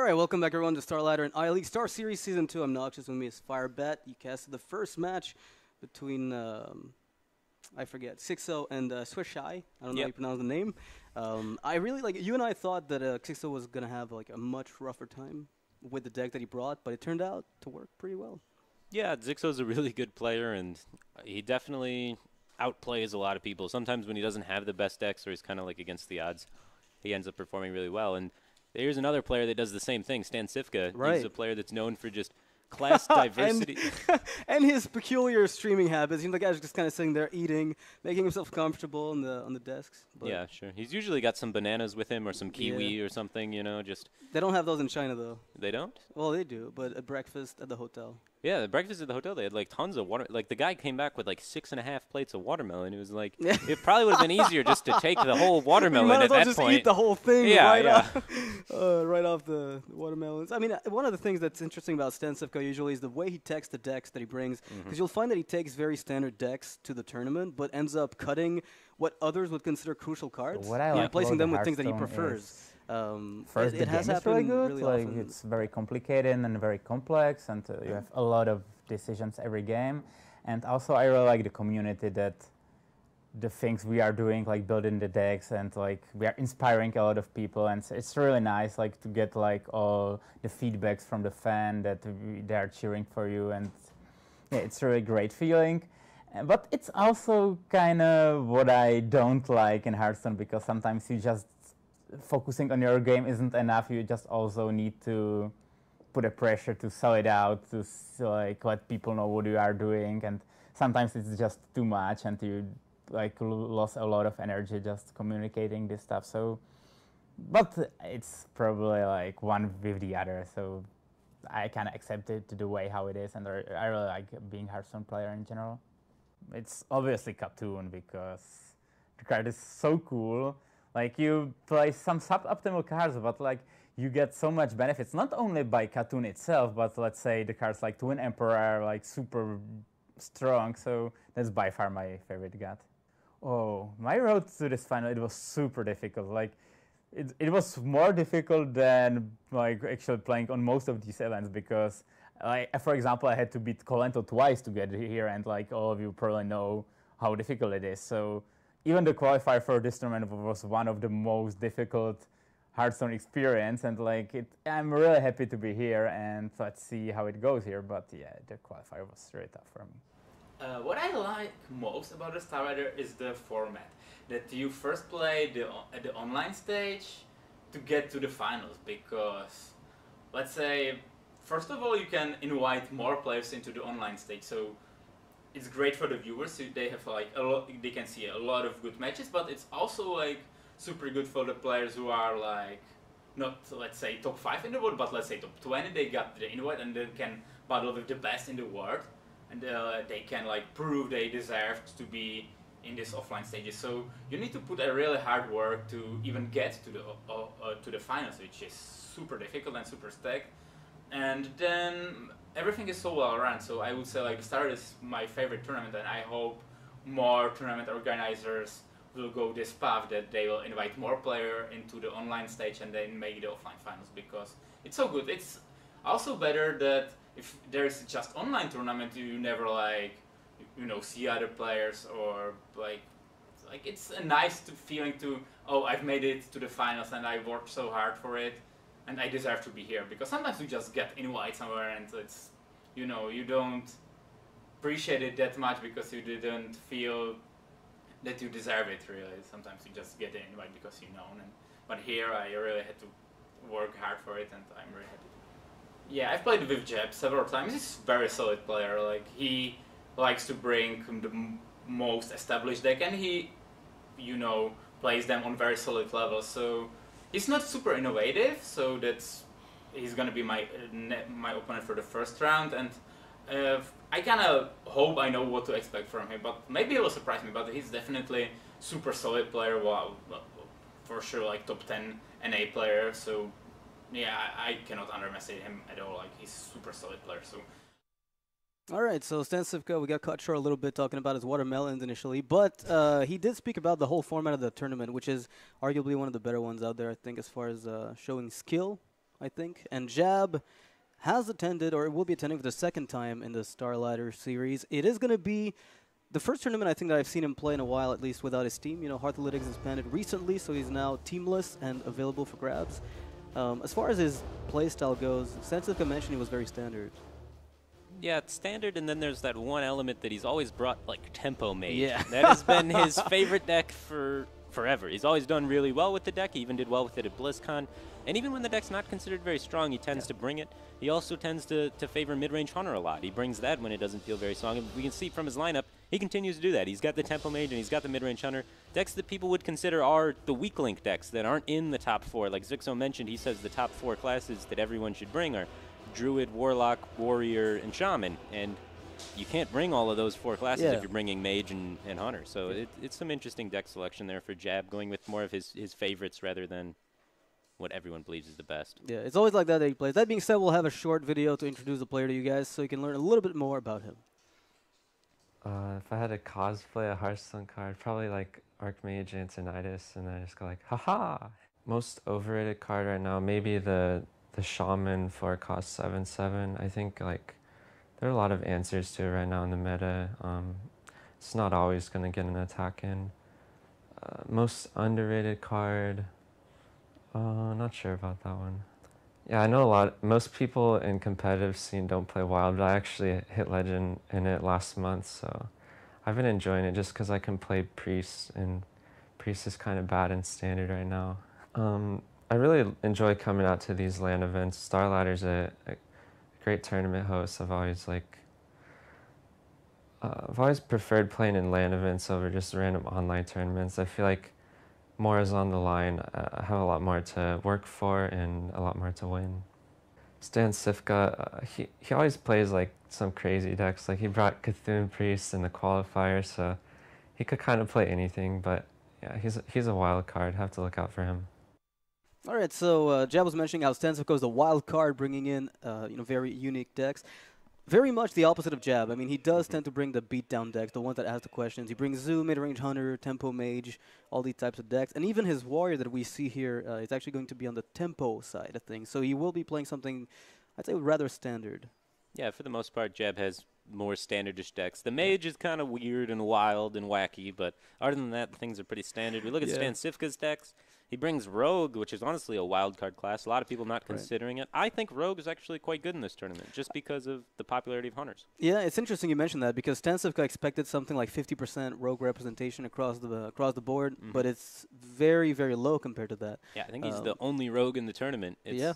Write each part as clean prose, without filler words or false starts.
Alright, welcome back everyone to StarLadder and iLeague StarSeries Season 2. I'm Noxious, with me is Firebet. You casted the first match between, I forget, Xixo and Swishai. I don't know how you pronounce the name. I really, you and I thought that Xixo was going to have a much rougher time with the deck that he brought, but it turned out to work pretty well. Yeah, Xixo's a really good player, and he definitely outplays a lot of people. Sometimes when he doesn't have the best decks or he's kind of against the odds, he ends up performing really well. And here's another player that does the same thing, StanCifka. Right. He's a player that's known for just class diversity. and his peculiar streaming habits. The guy's just kind of sitting there eating, making himself comfortable on the desks. But Yeah, sure. He's usually got some bananas with him or some kiwi or something, just... They don't have those in China, though. They don't? Well, they do, but at breakfast at the hotel. Yeah, the breakfast at the hotel, they had tons of water. The guy came back with 6.5 plates of watermelon. It was it probably would have been easier just to take the whole watermelon at that just point. Eat the whole thing Yeah, right off the watermelons. I mean, one of the things that's interesting about StanCifka usually is the way he takes the decks that he brings. Because you'll find that he takes very standard decks to the tournament, but ends up cutting what others would consider crucial cards, replacing them with things that he prefers. First, it the has game is really good. Really often. It's very complicated and very complex, and you have a lot of decisions every game. And also, I really like the community, that the things we are doing, building the decks, and we are inspiring a lot of people. And it's really nice, to get all the feedbacks from the fan that they are cheering for you, and yeah, it's a really great feeling. But it's also kind of what I don't like in Hearthstone, because sometimes you just focusing on your game isn't enough. You just also need to put a pressure to sell it out, to let people know what you are doing, and sometimes it's just too much, and you lost a lot of energy just communicating this stuff. So, but it's probably one with the other. So I kind of accept it the way how it is, and I really like being a Hearthstone player in general. It's obviously Cartoon, because the card is so cool. You play some suboptimal cards, but you get so much benefits, not only by Cartoon itself, but let's say the cards like Twin Emperor are super strong. So that's by far my favorite god. Oh, my road to this final, it was super difficult. It was more difficult than actually playing on most of these events, because for example, I had to beat Colento twice to get here, and all of you probably know how difficult it is. So even the qualifier for this tournament was one of the most difficult Hearthstone experience, and I'm really happy to be here, and let's see how it goes here. But yeah, the qualifier was really tough for me. What I like most about the StarLadder is the format. That you first play at the online stage to get to the finals, because let's say, first of all, you can invite more players into the online stage. So it's great for the viewers. So they have they can see a lot of good matches, but it's also super good for the players who are not, let's say, top 5 in the world, but let's say top 20. They got the invite and they can battle with the best in the world, and they can prove they deserve to be in these offline stages. So you need to put a really hard work to even get to the finals, which is super difficult and super stacked. And then everything is so well run. So I would say StarLadder is my favorite tournament, and I hope more tournament organizers will go this path, that they will invite more players into the online stage and then make the offline finals, because it's so good. It's also better that if there is just online tournament, you never see other players, or it's a nice feeling to, oh, I've made it to the finals and I worked so hard for it and I deserve to be here. Because sometimes you just get invited somewhere and it's, you don't appreciate it that much because you didn't feel that you deserve it, really. Sometimes you just get an invite because but here I really had to work hard for it, and I'm really happy. Yeah, I've played with Jeb several times. He's a very solid player. He likes to bring the most established deck, and he, plays them on very solid levels. So he's not super innovative, so he's gonna be my opponent for the first round, and I kind of hope I know what to expect from him, but maybe he will surprise me. But he's definitely super solid player. Well, for sure, top 10 NA player. So yeah, I cannot underestimate him at all. He's super solid player. So. All right, so StanCifka, we got cut short a little bit talking about his watermelons initially, but he did speak about the whole format of the tournament, which is arguably one of the better ones out there, I think, as far as showing skill I think. And Jab has attended, or will be attending for the second time in the StarLadder series. It is going to be the first tournament I think that I've seen him play in a while, at least without his team. You know, Hearthlytics expanded recently, so he's now teamless and available for grabs. As far as his playstyle goes, StanCifka mentioned he was very standard. Yeah, it's standard, and then there's that one element that he's always brought, like Tempo Mage. Yeah. That has been his favorite deck for forever. He's always done really well with the deck. He even did well with it at BlizzCon. And even when the deck's not considered very strong, he tends to bring it. He also tends to favor mid-range Hunter a lot. He brings that when it doesn't feel very strong. And we can see from his lineup, he continues to do that. He's got the Tempo Mage and he's got the mid-range Hunter. Decks that people would consider are the weak link decks that aren't in the top 4. Like Zixo mentioned, he says the top 4 classes that everyone should bring are Druid, Warlock, Warrior, and Shaman. And you can't bring all of those 4 classes if you're bringing Mage and Hunter. So it's some interesting deck selection there for Jab, going with more of his favorites rather tan what everyone believes is the best. Yeah, it's always like that he plays. That being said, we'll have a short video to introduce the player to you guys so you can learn a little bit more about him. If I had to cosplay a Hearthstone card, probably like Archmage Antonidas, and I just go like, haha! Most overrated card right now, maybe the Shaman for cost 7/7. I think like there are a lot of answers to it right now in the meta. It's not always going to get an attack in. Most underrated card, not sure about that one. Yeah, I know most people in competitive scene don't play Wild, but I actually hit Legend in it last month, so I've been enjoying it just because I can play Priest, and Priest is kind of bad in Standard right now. I really enjoy coming out to these LAN events. StarLadder's a great tournament host. I've always preferred playing in LAN events over just random online tournaments. I feel like more is on the line. I have a lot more to work for and a lot more to win. StanCifka, he always plays like some crazy decks. Like he brought Cthulhu Priest in the qualifier, so he could kind of play anything. But yeah, he's a wild card. Have to look out for him. All right, so Jab was mentioning how StanCifka is the wild card, bringing in very unique decks. Very much the opposite of Jab. I mean, he does tend to bring the beatdown decks, the ones that ask the questions. He brings Zoo, mid-range Hunter, Tempo Mage, all these types of decks. And even his Warrior that we see here is actually going to be on the Tempo side of things. So he will be playing something, I'd say, rather standard. Yeah, for the most part, Jab has more standardish decks. The Mage is kind of weird and wild and wacky, but other than that, things are pretty standard. We look at StanCifka's decks. He brings Rogue, which is honestly a wildcard class. A lot of people not considering it. I think Rogue is actually quite good in this tournament, just because of the popularity of Hunters. Yeah, it's interesting you mentioned that, because StanCifka expected something like 50% Rogue representation across the board, but it's very, very low compared to that. Yeah, I think he's the only Rogue in the tournament. Yeah.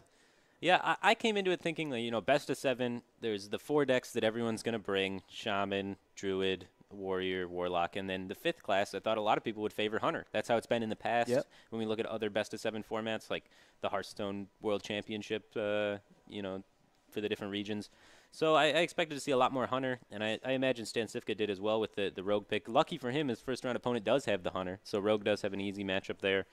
Yeah, I came into it thinking, like, best of 7, there's the 4 decks that everyone's going to bring, Shaman, Druid, Warrior, Warlock, and then the 5th class, I thought a lot of people would favor Hunter. That's how it's been in the past. When we look at other best of 7 formats, like the Hearthstone World Championship, for the different regions. So I expected to see a lot more Hunter, and I imagine StanCifka did as well with the Rogue pick. Lucky for him, his first round opponent does have the Hunter, so Rogue does have an easy matchup there,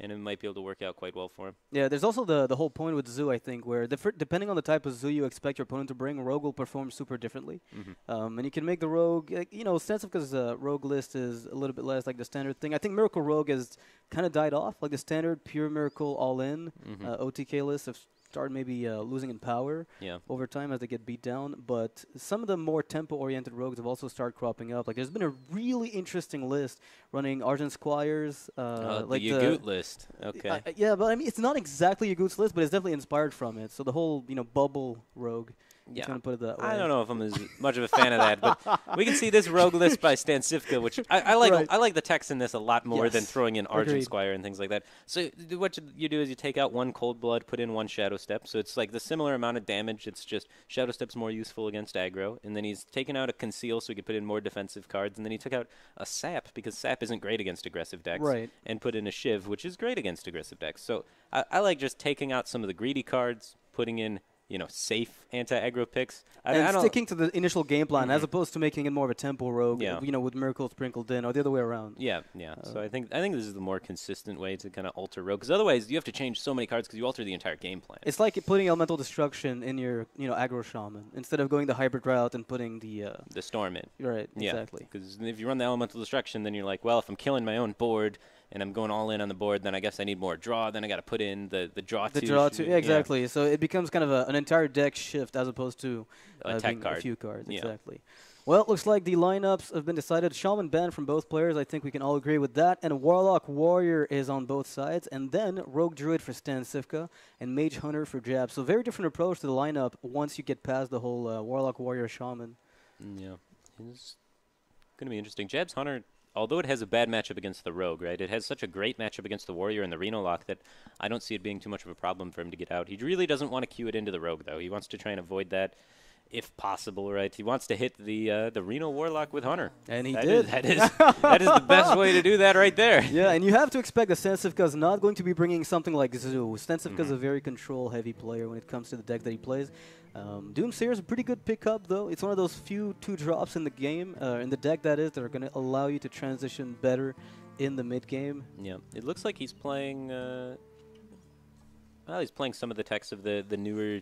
and it might be able to work out quite well for him. Yeah, there's also the whole point with Zoo, I think, where depending on the type of Zoo you expect your opponent to bring, Rogue will perform super differently. And you can make the Rogue, StanCifka's Rogue list is a little bit less like the standard thing. I think Miracle Rogue has kind of died off, like the standard Pure Miracle All-In OTK list have started maybe losing in power over time as they get beat down. But some of the more tempo-oriented rogues have also started cropping up. Like, there's been a really interesting list running Argent Squires. Like the Yagut list. Okay. Yeah, but I mean, it's not exactly Yagut's list, but it's definitely inspired from it. So the whole, bubble rogue. Yeah, kind of put it that way. I don't know if I'm as much of a fan of that, but we can see this Rogue list by StanCifka, which I like. I like the text in this a lot more than throwing in Argent Squire and things like that. So what you do is you take out 1 Cold Blood, put in 1 Shadow Step. So it's like the similar amount of damage. It's just Shadow Step's more useful against aggro. And then he's taken out a Conceal so he could put in more defensive cards. And then he took out a Sap because Sap isn't great against aggressive decks. And put in a Shiv, which is great against aggressive decks. So I like just taking out some of the greedy cards, putting in safe anti-aggro picks. And sticking to the initial game plan as opposed to making it more of a tempo rogue, with miracles sprinkled in, or the other way around. Yeah. So I think this is the more consistent way to kind of alter rogue, because otherwise you have to change so many cards because you alter the entire game plan. It's like putting Elemental Destruction in your, aggro shaman instead of going the hybrid route and putting the storm in. Right, exactly. Because if you run the Elemental Destruction, then you're like, well, if I'm killing my own board, and I'm going all in on the board, then I guess I need more draw. Then I got to put in the draw The two. draw two, yeah, exactly. So it becomes kind of an entire deck shift as opposed to Attack being a few cards. Yeah. Exactly. Well, it looks like the lineups have been decided. Shaman ban from both players. I think we can all agree with that. And Warlock Warrior is on both sides. And then Rogue Druid for StanCifka and Mage Hunter for Jab. So very different approach to the lineup once you get past the whole Warlock Warrior Shaman. Yeah, it's going to be interesting. Jab's Hunter, although it has a bad matchup against the Rogue, right? It has such a great matchup against the Warrior and the Reno Lock that I don't see it being too much of a problem for him to get out. He really doesn't want to queue it into the Rogue, though. He wants to try and avoid that if possible, right? He wants to hit the Reno Warlock with Hunter. And he did. That is the best way to do that right there. Yeah, and you have to expect that StanCifka is not going to be bringing something like Zoo. StanCifka is a very control-heavy player when it comes to the deck that he plays. Doomsayer is a pretty good pickup, though. It's one of those few 2-drops in the game, in the deck that is, that are going to allow you to transition better in the mid-game. Yeah, it looks like he's playing, well, he's playing some of the text of the newer...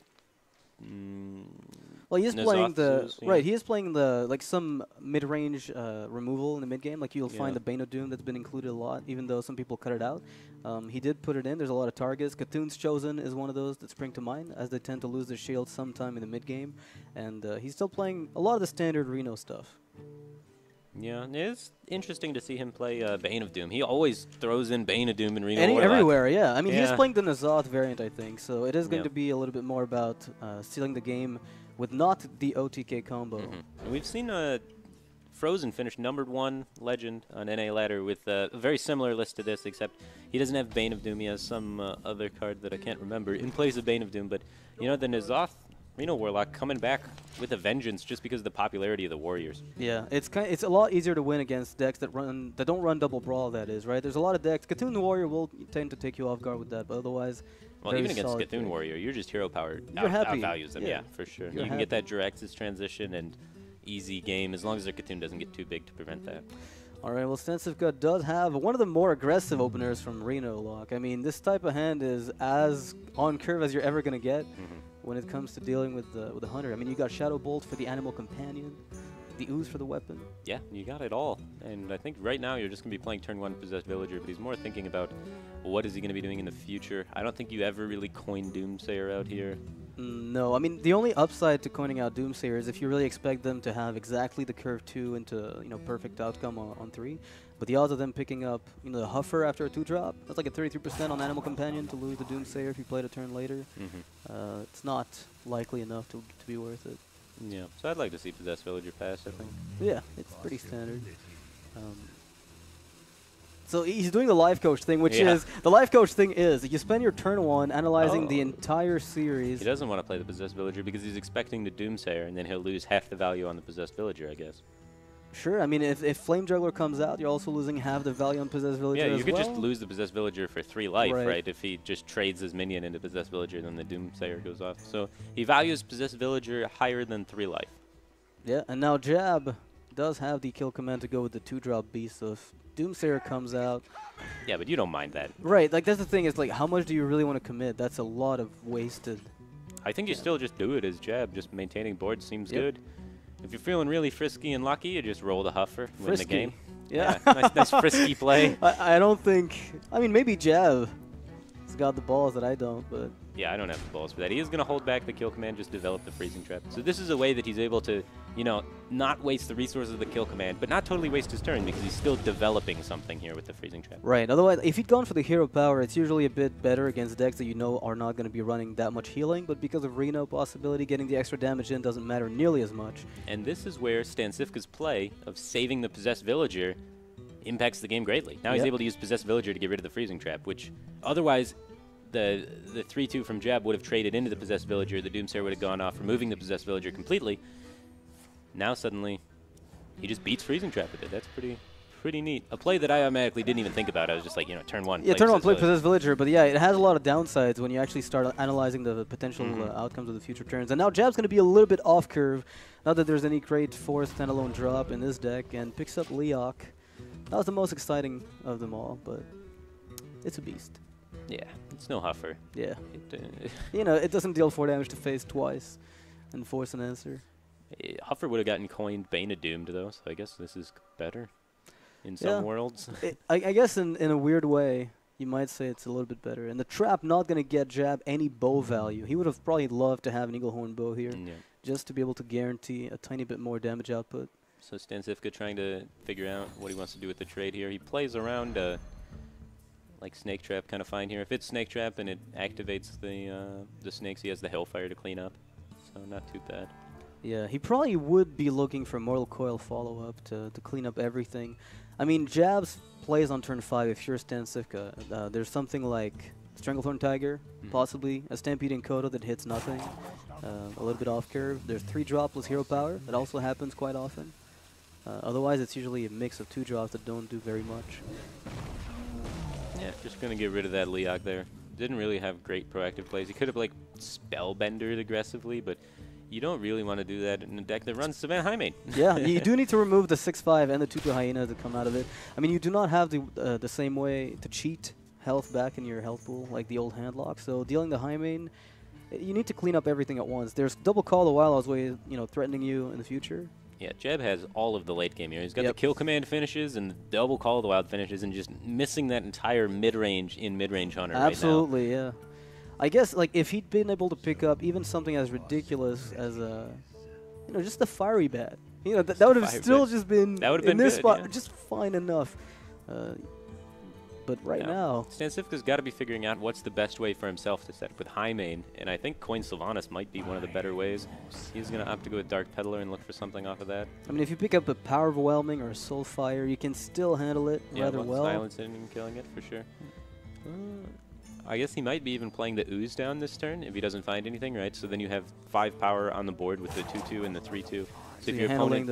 Well, he is playing the yeah. right. He is playing the some mid-range removal in the mid-game. Like you'll find the Bane of Doom that's been included a lot, even though some people cut it out. He did put it in. There's a lot of targets. Cthulhu's Chosen is one of those that spring to mind, as they tend to lose their shield sometime in the mid-game. And he's still playing a lot of the standard Reno stuff. Yeah, it is interesting to see him play Bane of Doom. He always throws in Bane of Doom and Reno Warlock. Everywhere, yeah. I mean, he's Yeah. playing the Nazoth variant, I think. So it is going to be a little bit more about sealing the game with not the OTK combo. And we've seen Frozen finish #1 legend on StarLadder with a very similar list to this, except he doesn't have Bane of Doom. He has some other card that I can't remember in place of Bane of Doom. But, you know, the Nazoth Reno Warlock coming back with a vengeance just because of the popularity of the Warriors. Yeah, it's a lot easier to win against decks that don't run double brawl. That is right. There's a lot of decks. Cthulhu Warrior will tend to take you off guard with that, but otherwise, well, very even against solid Cthulhu pick. Warrior, you're just hero power. You're happy. Outvalues them, yeah, for sure. You're You can get that Jirax's transition and easy game as long as their Cthulhu doesn't get too big to prevent that. All right, well, StanCifka does have one of the more aggressive openers from Reno Lock. I mean, this type of hand is as on curve as you're ever going to get when it comes to dealing with the Hunter. I mean, you got Shadow Bolt for the Animal Companion, the Ooze for the weapon. Yeah, you got it all. And I think right now you're just going to be playing turn 1 Possessed Villager, but he's more thinking about what is he going to be doing in the future. I don't think you ever really coin Doomsayer out here. No, I mean, the only upside to coining out Doomsayer is if you really expect them to have exactly the curve 2 into, perfect outcome on 3. But the odds of them picking up, the Huffer after a 2-drop, that's like a 33% on Animal Companion to lose the Doomsayer if you played a turn later. It's not likely enough to be worth it. Yeah, so I'd like to see Possessed Villager pass, I think. Yeah, it's pretty standard. So he's doing the life coach thing, which is the life coach thing is you spend your turn 1 analyzing the entire series. He doesn't want to play the Possessed Villager because he's expecting the Doomsayer, and then he'll lose half the value on the Possessed Villager, I guess. Sure, I mean, if Flame Juggler comes out, you're also losing half the value on Possessed Villager as well. Yeah, you could just lose the Possessed Villager for 3 life, right? If he just trades his minion into Possessed Villager, then the Doomsayer goes off. So he values Possessed Villager higher than 3 life. Yeah, and now Jab does have the kill command to go with the 2-drop beast, so if Doomsayer comes out... Yeah, but you don't mind that. Right, like that's the thing, is like how much do you really want to commit? That's a lot of wasted... I think you still just do it as Jab, just maintaining board seems good. If you're feeling really frisky and lucky, you just roll the Huffer, win the game. Yeah, nice frisky play. I don't think... I mean, maybe Jab has got the balls that I don't, but... Yeah, I don't have the balls for that. He is going to hold back the kill command, just develop the freezing trap. So this is a way that he's able to, not waste the resources of the kill command, but not totally waste his turn because he's still developing something here with the freezing trap. Right. Otherwise, if he'd gone for the hero power, it's usually a bit better against decks that are not going to be running that much healing, but because of Reno possibility, getting the extra damage in doesn't matter nearly as much. And this is where StanCifka's play of saving the Possessed Villager impacts the game greatly. Now he's able to use Possessed Villager to get rid of the freezing trap, which otherwise... The 3-2 from Jab would have traded into the Possessed Villager. The Doomsayer would have gone off, removing the Possessed Villager completely. Now suddenly, he just beats Freezing Trap with it. That's pretty neat. A play that I automatically didn't even think about. I was just like, turn 1. Yeah, turn 1, play Possessed Villager. But yeah, it has a lot of downsides when you actually start analyzing the potential outcomes of the future turns. And now Jab's going to be a little bit off curve. Not that there's any great 4th standalone drop in this deck, and picks up Leok. That was the most exciting of them all, but it's a beast. Yeah, it's no Huffer. Yeah. It doesn't deal 4 damage to face twice and force an answer. Huffer would have gotten coined Bane of Doomed, though, so I guess this is better. in some worlds. I guess in a weird way, you might say it's a little bit better. And the trap not going to get Jab any bow value. He would have probably loved to have an Eagle Horn bow here, just to be able to guarantee a tiny bit more damage output. So StanCifka trying to figure out what he wants to do with the trade here. He plays around like Snake Trap kind of fine here. If it's Snake Trap and it activates the snakes, he has the Hellfire to clean up. So not too bad. Yeah, he probably would be looking for Mortal Coil follow-up to clean up everything. I mean, Jabs plays on turn 5 if you're StanCifka. There's something like Stranglethorn Tiger, possibly a Stampeding Kodo that hits nothing, a little bit off curve. There's 3 dropless hero power. That also happens quite often. Otherwise, it's usually a mix of 2 drops that don't do very much. Yeah, just going to get rid of that Leok there. Didn't really have great proactive plays. He could have, like, Spellbendered aggressively, but you don't really want to do that in a deck that runs Savannah Highmane. Yeah, you do need to remove the 6/5 and the 2/2 Hyena to come out of it. I mean, you do not have the same way to cheat health back in your health pool like the old handlock. So dealing the Highmane, you need to clean up everything at once. There's double Call the Wild as way, threatening you in the future. Yeah, Jeb has all of the late game here. He's got the kill command finishes and the double Call of the Wild finishes and just missing that entire mid-range in mid-range Hunter Absolutely, right now. Yeah. I guess like if he'd been able to pick up even something as ridiculous as just the Fiery Bat, that would have still just been in this spot just fine enough. But right now, StanCifka's got to be figuring out what's the best way for himself to set with Highmane, and I think Coin Sylvanas might be one of the better ways. He's going to opt to go with Dark Peddler and look for something off of that. I mean, if you pick up a Power Overwhelming or a Soulfire, you can still handle it rather well. Silencing and killing it for sure. I guess he might be even playing the Ooze down this turn if he doesn't find anything, right? So then you have 5 power on the board with the 2/2 and the 3/2. So if your opponent,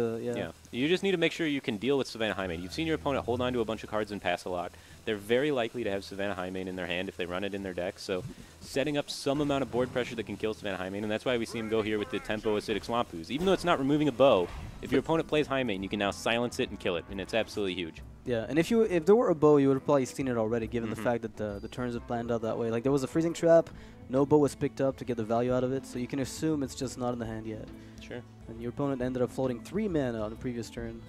you just need to make sure you can deal with Savannah Highmane. You've seen your opponent hold on to a bunch of cards and pass a lot. They're very likely to have Savannah Highmane in their hand if they run it in their deck. So setting up some amount of board pressure that can kill Savannah Highmane, and that's why we see him go here with the Tempo Acidic Swamp Ooze. Even though it's not removing a bow, if your opponent plays Highmane, you can now silence it and kill it, and it's absolutely huge. Yeah, and if there were a bow, you would have probably seen it already, given the fact that the turns have planned out that way. Like there was a Freezing Trap, no bow was picked up to get the value out of it, so you can assume it's just not in the hand yet. Sure. And your opponent ended up floating 3 mana on the previous turn.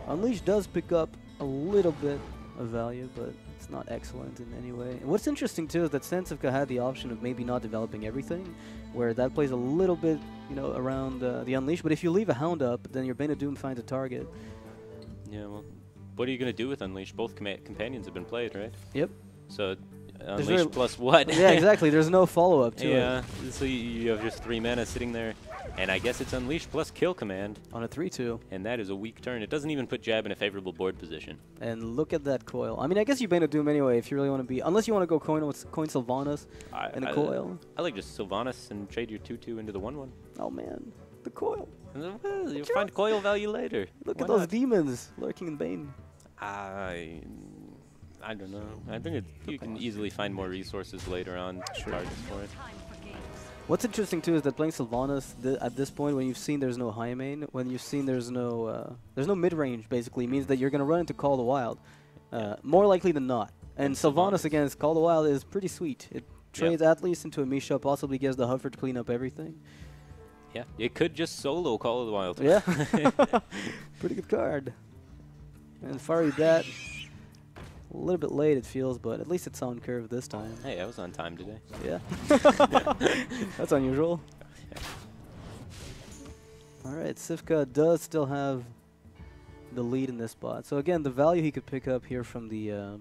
Unleash does pick up a little bit of value, but it's not excellent in any way. And what's interesting too is that StanCifka had the option of maybe not developing everything, where that plays a little bit, around the Unleash. But if you leave a Hound up, then your Bane of Doom finds a target. Yeah, well, what are you going to do with Unleash? Both companions have been played, right? Yep. So Unleash plus what? Yeah, exactly. There's no follow-up to it. Yeah, so you have just 3 mana sitting there. And I guess it's Unleash plus Kill Command. On a 3/2. And that is a weak turn. It doesn't even put Jab in a favorable board position. And look at that coil. I mean, I guess you Bane of Doom anyway if you really want to be... Unless you want to go coin Sylvanas and a coil. I like just Sylvanas and trade your 2/2 into the 1/1. Oh, man. The coil. Well, you'll find coil value later. Look at those demons lurking in Bane. I don't know. I think you can easily find more resources later on. Targets for it. What's interesting too is that playing Sylvanas at this point, when you've seen there's no Highmane, when you've seen there's no mid-range, basically means that you're gonna run into Call the Wild, more likely than not. And Sylvanas against Call the Wild is pretty sweet. It trades at least into a Misha, possibly gives the Huffer to clean up everything. Yeah, it could just solo Call of the Wild. Yeah, pretty good card. And Fiery Bat. A little bit late, it feels, but at least it's on curve this time. Hey, I was on time today. Yeah. That's unusual. Yeah. All right, Cifka does still have the lead in this spot. So again, the value he could pick up here from the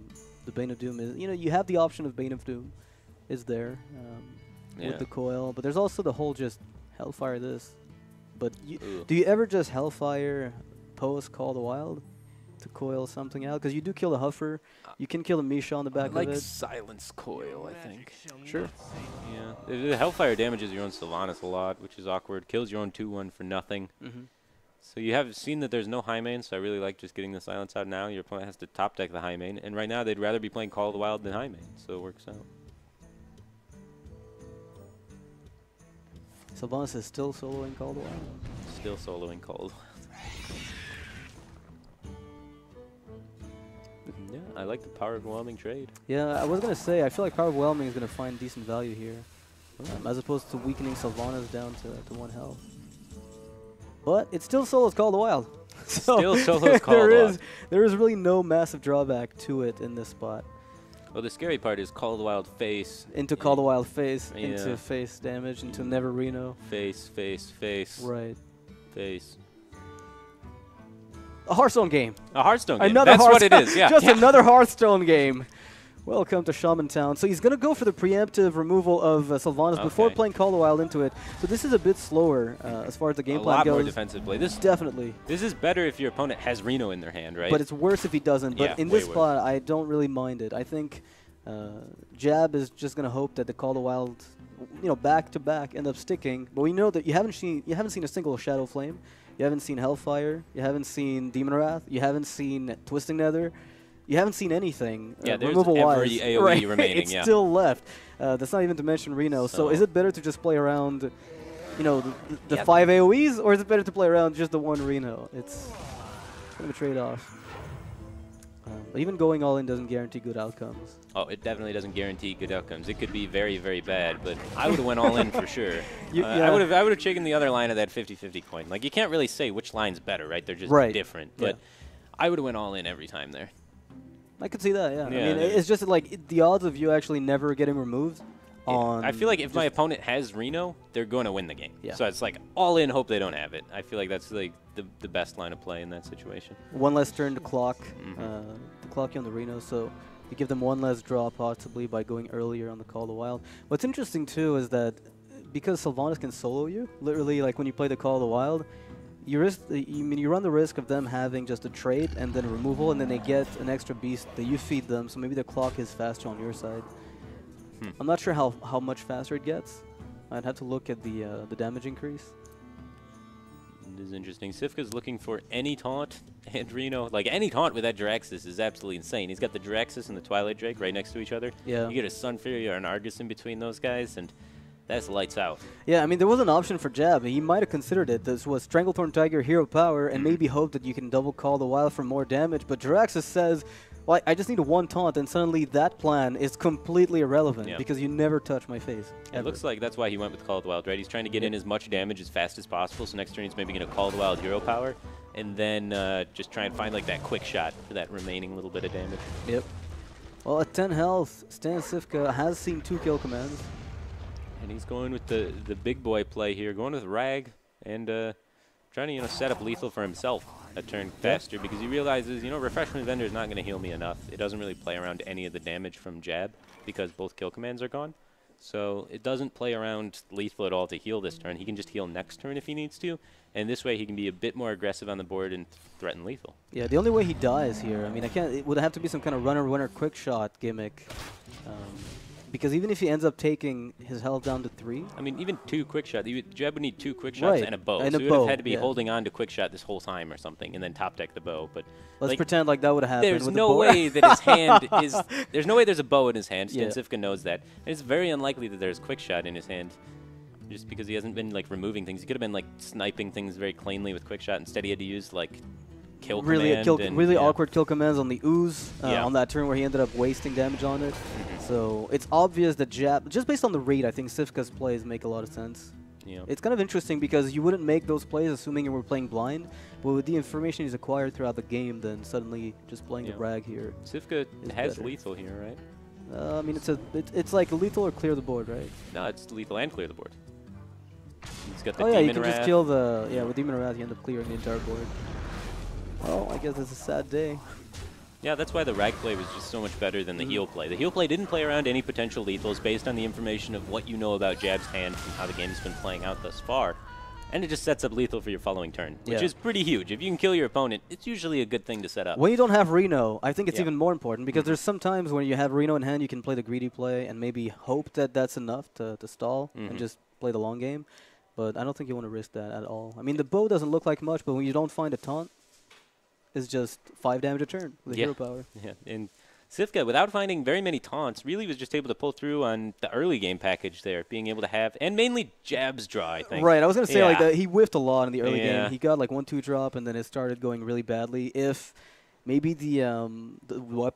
Bane of Doom is, you have the option of Bane of Doom is there with the coil, but there's also the whole just Hellfire this. But do you ever just Hellfire post Call the Wild to coil something out? Because you do kill the Huffer. You can kill the Misha on the back of it. I like Silence Coil, I think. Sure. Yeah. The Hellfire damages your own Sylvanas a lot, which is awkward. Kills your own 2/1 for nothing. So you have seen that there's no Highmane, so I really like just getting the Silence out now. Your opponent has to top deck the Highmane, and right now they'd rather be playing Call of the Wild than Highmane, so it works out. Sylvanas is still soloing Call of the Wild. Still soloing Call of the Wild. Yeah, I like the Power Overwhelming trade. Yeah, I was going to say, I feel like Power Overwhelming is going to find decent value here, as opposed to weakening Sylvanas down to 1 health. But it still solos Call of the Wild, So Still solos called there is really no massive drawback to it in this spot. Well, the scary part is Call of the Wild face. Into Call the Wild face, Yeah. into face damage, into Never Reno. Face, face, face. Right. Face. A Hearthstone game. A Hearthstone game. Another That's what it is, yeah. Just another Hearthstone game. Welcome to Shaman Town. So he's going to go for the preemptive removal of Sylvanas before playing Call of the Wild into it. So this is a bit slower as far as the game plan goes. A lot more defensive play. Definitely. This is better if your opponent has Reno in their hand, right? But it's worse if he doesn't. But in this spot, I don't really mind it. I think Jab is just going to hope that the Call of the Wild, back to back end up sticking. But we know that you haven't seen a single Shadow Flame. You haven't seen Hellfire. You haven't seen Demon Wrath. You haven't seen Twisting Nether. You haven't seen anything. Yeah, there's removal-wise. every AoE remaining. It's still left. That's not even to mention Reno. So is it better to just play around, the 5 AoEs, or is it better to play around just the one Reno? It's kind of a trade-off. But even going all in doesn't guarantee good outcomes. Oh, it definitely doesn't guarantee good outcomes. It could be very, very bad, but I would have went all in for sure. I would have taken the other line of that 50-50 coin. Like, you can't really say which line's better, right? They're just different. But I would have went all in every time there. I could see that, yeah. I mean, it's just like the odds of you actually never getting removed on... I feel like if my opponent has Reno, they're going to win the game. Yeah. So it's like all in, hope they don't have it. I feel like that's like the best line of play in that situation. One less turn to clock, you on the Reno, so you give them one less draw possibly by going earlier on the Call of the Wild. What's interesting too is that because Sylvanas can solo you, literally like when you play the Call of the Wild, you run the risk of them having just a trade and then a removal, and then they get an extra beast that you feed them, so maybe the clock is faster on your side. I'm not sure how much faster it gets. I'd have to look at the damage increase. It is interesting. Cifka's looking for any taunt, and Reno, like any taunt with that Jiraxis is absolutely insane. He's got the Jiraxis and the Twilight Drake right next to each other. Yeah. You get a Sun Fury or an Argus in between those guys, and that's lights out. Yeah, I mean, there was an option for Jab. He might have considered it. This was Stranglethorn Tiger, Hero Power, and maybe hope that you can double Call the Wild for more damage. But Jiraxis says, well, I just need one taunt, and suddenly that plan is completely irrelevant because you never touch my face. It looks like that's why he went with Call of the Wild, right? He's trying to get in as much damage as fast as possible, so next turn he's maybe going to Call of the Wild Hero Power, and then just try and find like that quick shot for that remaining little bit of damage. Yep. Well, at 10 health, StanCifka has seen 2 kill commands. And he's going with the big boy play here, going with Rag and trying to set up lethal for himself a turn faster because he realizes Refreshment Vendor is not going to heal me enough. It doesn't really play around any of the damage from Jab because both kill commands are gone. So it doesn't play around lethal at all to heal this turn. He can just heal next turn if he needs to, and this way he can be a bit more aggressive on the board and threaten lethal. Yeah, the only way he dies here, I mean, it would have to be some kind of runner-winner quick shot gimmick. Because even if he ends up taking his health down to 3... I mean, even 2 quick shots. Jab would need 2 quick shots and a bow. So he would have had to be holding on to quick shot this whole time or something and then top deck the bow. But let's pretend like that would have happened. There's no way that his hand is... There's no way there's a bow in his hand. StanCifka knows that. And it's very unlikely that there's quick shot in his hand just because he hasn't been removing things. He could have been sniping things very cleanly with quick shot. Instead he had to use kill command. Really awkward kill commands on the Ooze on that turn where he ended up wasting damage on it. So it's obvious that Jab, just based on the read, I think Cifka's plays make a lot of sense. Yeah. It's kind of interesting because you wouldn't make those plays assuming you were playing blind, but with the information he's acquired throughout the game, then suddenly just playing the Rag here. Cifka has lethal here, right? I mean, it's like lethal or clear the board, right? No, it's lethal and clear the board. He's got the Demon Wrath. You can just kill with Demon Wrath you end up clearing the entire board. Well, I guess it's a sad day. Yeah, that's why the Rag play was just so much better than the heal play. The heal play didn't play around any potential lethals based on the information of what you know about Jab's hand and how the game's been playing out thus far. And it just sets up lethal for your following turn, which is pretty huge. If you can kill your opponent, it's usually a good thing to set up. When you don't have Reno, I think it's even more important because there's some times when you have Reno in hand, you can play the greedy play and maybe hope that that's enough to stall and just play the long game. But I don't think you want to risk that at all. I mean, the bow doesn't look like much, but when you don't find a taunt, it's just 5 damage a turn with hero power. Yeah, and Cifka, without finding very many taunts, really was just able to pull through on the early game package there, being able to have, and mainly Jab's draw, I think. Right, I was going to say, he whiffed a lot in the early game. He got 1-2 drop, and then it started going really badly. If maybe the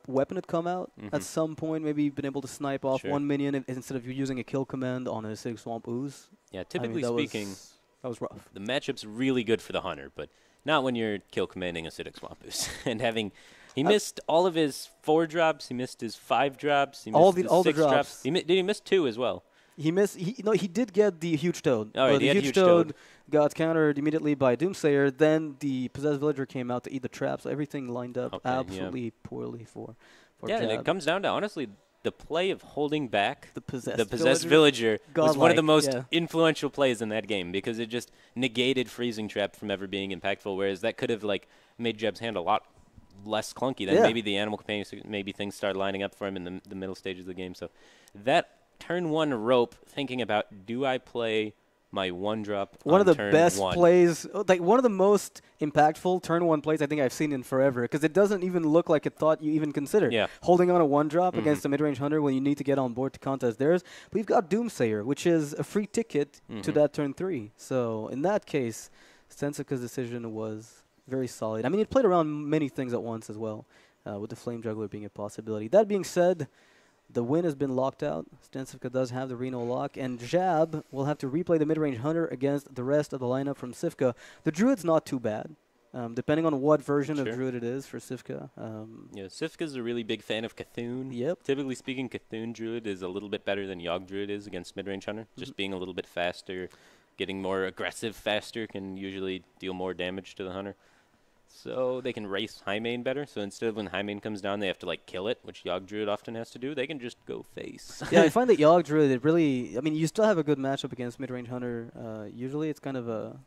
weapon had come out at some point, maybe you've been able to snipe off one minion instead of using a kill command on a 6 Swamp Ooze. Yeah, typically speaking, That was rough. The matchup's really good for the Hunter, but not when you're kill commanding Acidic Swampus. And he missed all of his 4 drops, he missed his 5 drops, he missed his 6 drops. Did he miss 2 as well? He missed. He did get the huge toad. All right, the huge toad got countered immediately by Doomsayer. Then the possessed villager came out to eat the trap. So everything lined up absolutely poorly for Jab. And it comes down to honestly the play of holding back the possessed villager was one of the most influential plays in that game because it just negated freezing trap from ever being impactful. Whereas that could have like made Jeb's hand a lot less clunky. Then maybe the animal companions, maybe things started lining up for him in the middle stages of the game. So that turn 1 rope, thinking about, do I play my 1-drop one of the turn best 1? Plays, like one of the most impactful turn 1 plays I think I've seen in forever, because it doesn't even look like a thought you even considered. Yeah. Holding on a 1-drop against a mid-range hunter when you need to get on board to contest theirs. But you've got Doomsayer, which is a free ticket to that turn 3. So in that case, StanCifka's decision was very solid. I mean, it played around many things at once as well, with the Flame Juggler being a possibility. That being said, the win has been locked out. StanCifka does have the Reno lock, and Jab will have to replay the mid-range hunter against the rest of the lineup from Cifka. The Druid's not too bad, depending on what version of Druid it is for Cifka. Yeah, Cifka's a really big fan of Cthulhu. Yep. Typically speaking, Cthulhu Druid is a little bit better than Yogg Druid is against mid-range hunter. Just being a little bit faster, getting more aggressive faster can usually deal more damage to the hunter. So they can race high main better. So instead of when high main comes down, they have to like kill it, which Yogg Druid often has to do. They can just go face. Yeah, I find that Yogg Druid, it really, I mean, you still have a good matchup against mid-range hunter. Usually it's kind of an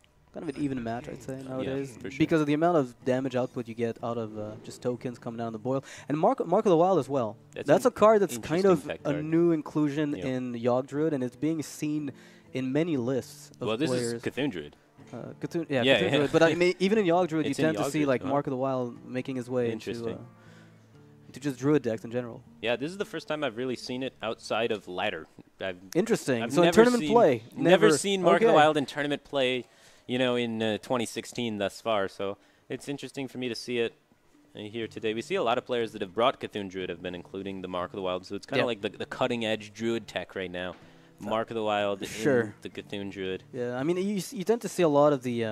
even match, I'd say, nowadays. Yeah, for sure. Because of the amount of damage output you get out of just tokens coming down the boil. And Mark of the Wild as well. That's a card that's kind of a new inclusion in Yogg Druid, and it's being seen in many lists of players. Well, this is Cthulhu Druid. Cthulhu Druid. But I mean, even in Yogg Druid, you tend to see like Mark of the Wild making his way into just Druid decks in general. Yeah, this is the first time I've really seen it outside of ladder. Interesting. So in tournament play, never seen Mark of the Wild in tournament play, you know, in 2016 thus far. So it's interesting for me to see it here today. We see a lot of players that have brought Cthulhu Druid have been including the Mark of the Wild. So it's kind of like the cutting edge Druid tech right now. Mark of the Wild in the Cthulhu Druid. Yeah, I mean, you tend to see a lot of the,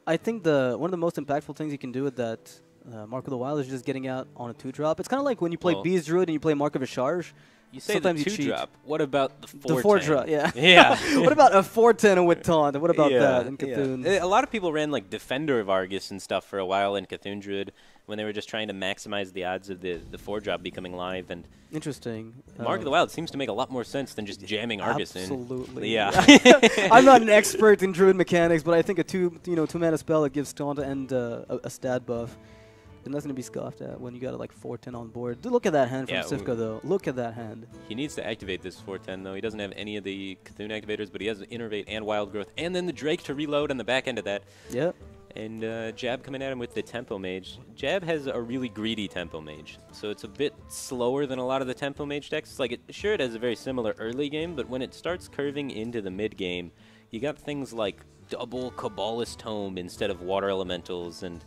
I think one of the most impactful things you can do with that Mark of the Wild is just getting out on a 2-drop. It's kind of like when you play Beast Druid and you play Mark of Asharj. You say the 2-drop. What about the 4-10? The 4-drop, yeah. Yeah. What about a 4-10 with Taunt? What about that in Cthulhu? A lot of people ran like Defender of Argus and stuff for a while in Cthulhu Druid when they were just trying to maximize the odds of the 4-drop becoming live. And interesting. Mark of the Wild seems to make a lot more sense than just jamming Argus in. Absolutely. Yeah. I'm not an expert in Druid mechanics, but I think a 2-mana spell that gives Taunt and a stat buff, and that's going to be scoffed at when you got like 4-10 on board. Look at that hand from Cifka, though. Look at that hand. He needs to activate this 4-10, though. He doesn't have any of the Cthulhu activators, but he has Innervate and Wild Growth, and then the Drake to reload on the back end of that. Yep. And Jab coming at him with the Tempo Mage. Jab has a really greedy Tempo Mage, so it's a bit slower than a lot of the Tempo Mage decks. It's like it has a very similar early game, but when it starts curving into the mid game, you got things like double Cabalist Tome instead of Water Elementals, and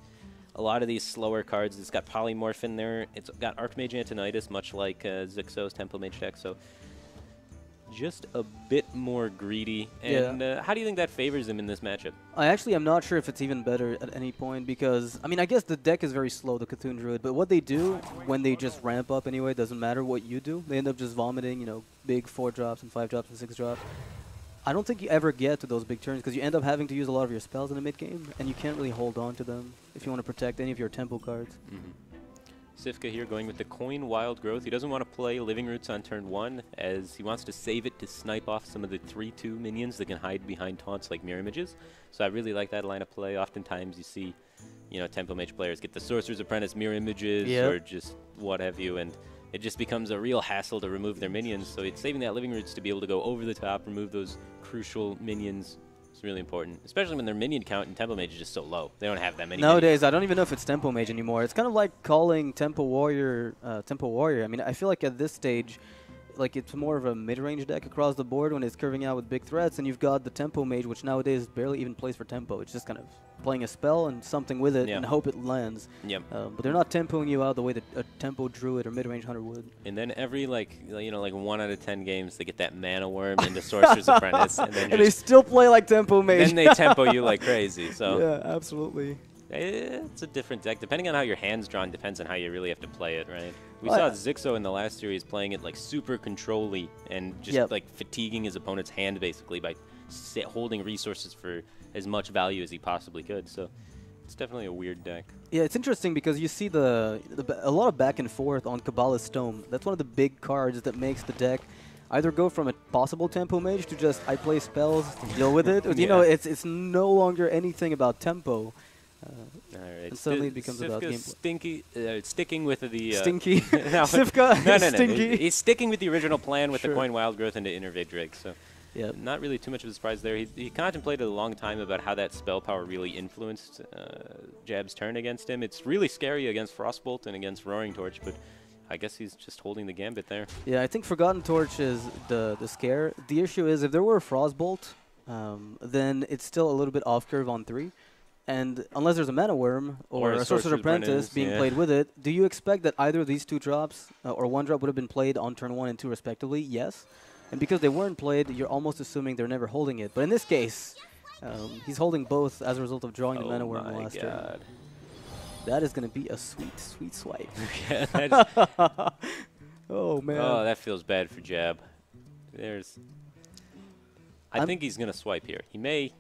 a lot of these slower cards. It's got Polymorph in there. It's got Archmage Antonidas, much like Zixo's Tempo Mage deck, so just a bit more greedy. And how do you think that favors him in this matchup? I actually am not sure if it's even better at any point because, I mean, I guess the deck is very slow, the Cthulhu Druid, but what they do when they just ramp up anyway, doesn't matter what you do. They end up just vomiting, big 4-drops and 5-drops and 6-drops. I don't think you ever get to those big turns because you end up having to use a lot of your spells in the mid-game, and you can't really hold on to them if you want to protect any of your tempo cards. Cifka here going with the Coin Wild Growth. He doesn't want to play Living Roots on turn 1 as he wants to save it to snipe off some of the 3-2 minions that can hide behind taunts like Mirror Images. So I really like that line of play. Oftentimes you see, Tempo Mage players get the Sorcerer's Apprentice Mirror Images or just what have you, and it just becomes a real hassle to remove their minions. So it's saving that Living Roots to be able to go over the top, remove those crucial minions. It's really important, especially when their minion count in Tempo Mage is just so low. They don't have that many. Nowadays, I don't even know if it's Tempo Mage anymore. It's kind of like calling Tempo Warrior. I mean, I feel like at this stage, like it's more of a mid-range deck across the board when it's curving out with big threats, and you've got the Tempo Mage, which nowadays barely even plays for tempo. It's just kind of playing a spell and something with it and hope it lands. Yep. But they're not tempoing you out the way that a Tempo Druid or mid-range Hunter would. And then every, like 1 out of 10 games, they get that Mana Worm into Sorcerer's Apprentice. And then they still play like Tempo Mage. Then they tempo you like crazy. So yeah, absolutely. It's a different deck. Depending on how your hand's drawn, depends on how you really have to play it, right? We saw Zixo in the last series playing it like super control-y and just like fatiguing his opponent's hand basically by holding resources for as much value as he possibly could. So it's definitely a weird deck. Yeah, it's interesting because you see a lot of back and forth on Kabbalah's Tome. That's one of the big cards that makes the deck either go from a possible Tempo Mage to just I play spells to deal with it. You know, it's no longer anything about tempo. All right. And suddenly it becomes about gameplay. Sticking with the Stinky. no, Sifka. no, Stinky. He's sticking with the original plan with the coin Wild Growth into Innervate Drake. So yeah, not really too much of a surprise there. He contemplated a long time about how that spell power really influenced Jab's turn against him. It's really scary against Frostbolt and against Roaring Torch, but I guess he's just holding the gambit there. Yeah, I think Forgotten Torch is the scare. The issue is if there were a Frostbolt, then it's still a little bit off curve on 3. And unless there's a Mana Worm or a Sorcerer's Apprentice being played with it, do you expect that either of these 2 drops or 1 drop would have been played on turn 1 and 2 respectively? Yes. And because they weren't played, you're almost assuming they're never holding it. But in this case, he's holding both as a result of drawing the Mana Worm last turn. That is going to be a sweet, sweet swipe. Oh, man. Oh, that feels bad for Jab. I think he's going to swipe here. He may...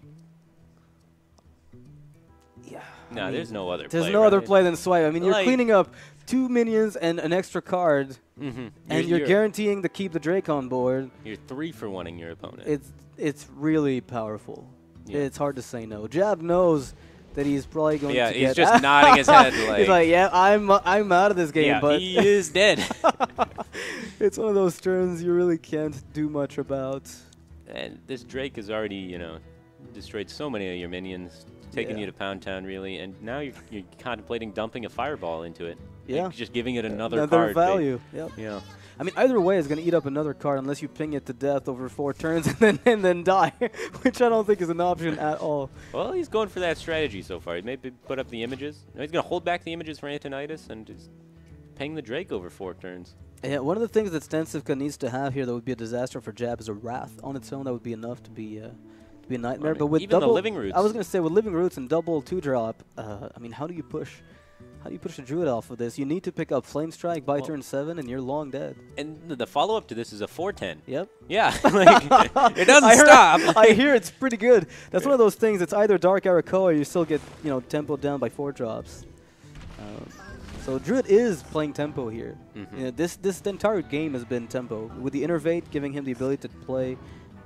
Yeah. No, I mean, there's no other play. There's no other play than swipe. I mean, you're cleaning up 2 minions and an extra card, and you're guaranteeing to keep the Drake on board. You're 3 for 1ing your opponent. It's really powerful. Yeah. It's hard to say no. Jab knows that he's probably going to get... Yeah, he's just nodding his head. He's like, yeah, I'm out of this game. But he is dead. It's one of those turns you really can't do much about. And this Drake has already, destroyed so many of your minions, taking you to Pound Town, really, and now you're contemplating dumping a Fireball into it. Yeah. Like just giving it another card. Value. Yep. Yeah. I mean, either way, it's going to eat up another card unless you ping it to death over 4 turns and then die, which I don't think is an option at all. Well, he's going for that strategy so far. He may put up the images. No, he's going to hold back the images for Antonidas and just ping the Drake over 4 turns. Yeah, one of the things that StanCifka needs to have here that would be a disaster for Jab is a Wrath on its own. That would be enough to be a nightmare. But with even double, the Living Roots. I was going to say with Living Roots and double 2-drop, I mean, how do you push a Druid off of this? You need to pick up Flame Strike by turn 7, and you're long dead. And the follow-up to this is a 4/10. Yep. Yeah, it doesn't stop. I hear it's pretty good. That's one of those things. It's either Dark Arakoa or you still get tempoed down by 4 drops. So Druid is playing tempo here. This entire game has been tempo, with the Innervate giving him the ability to play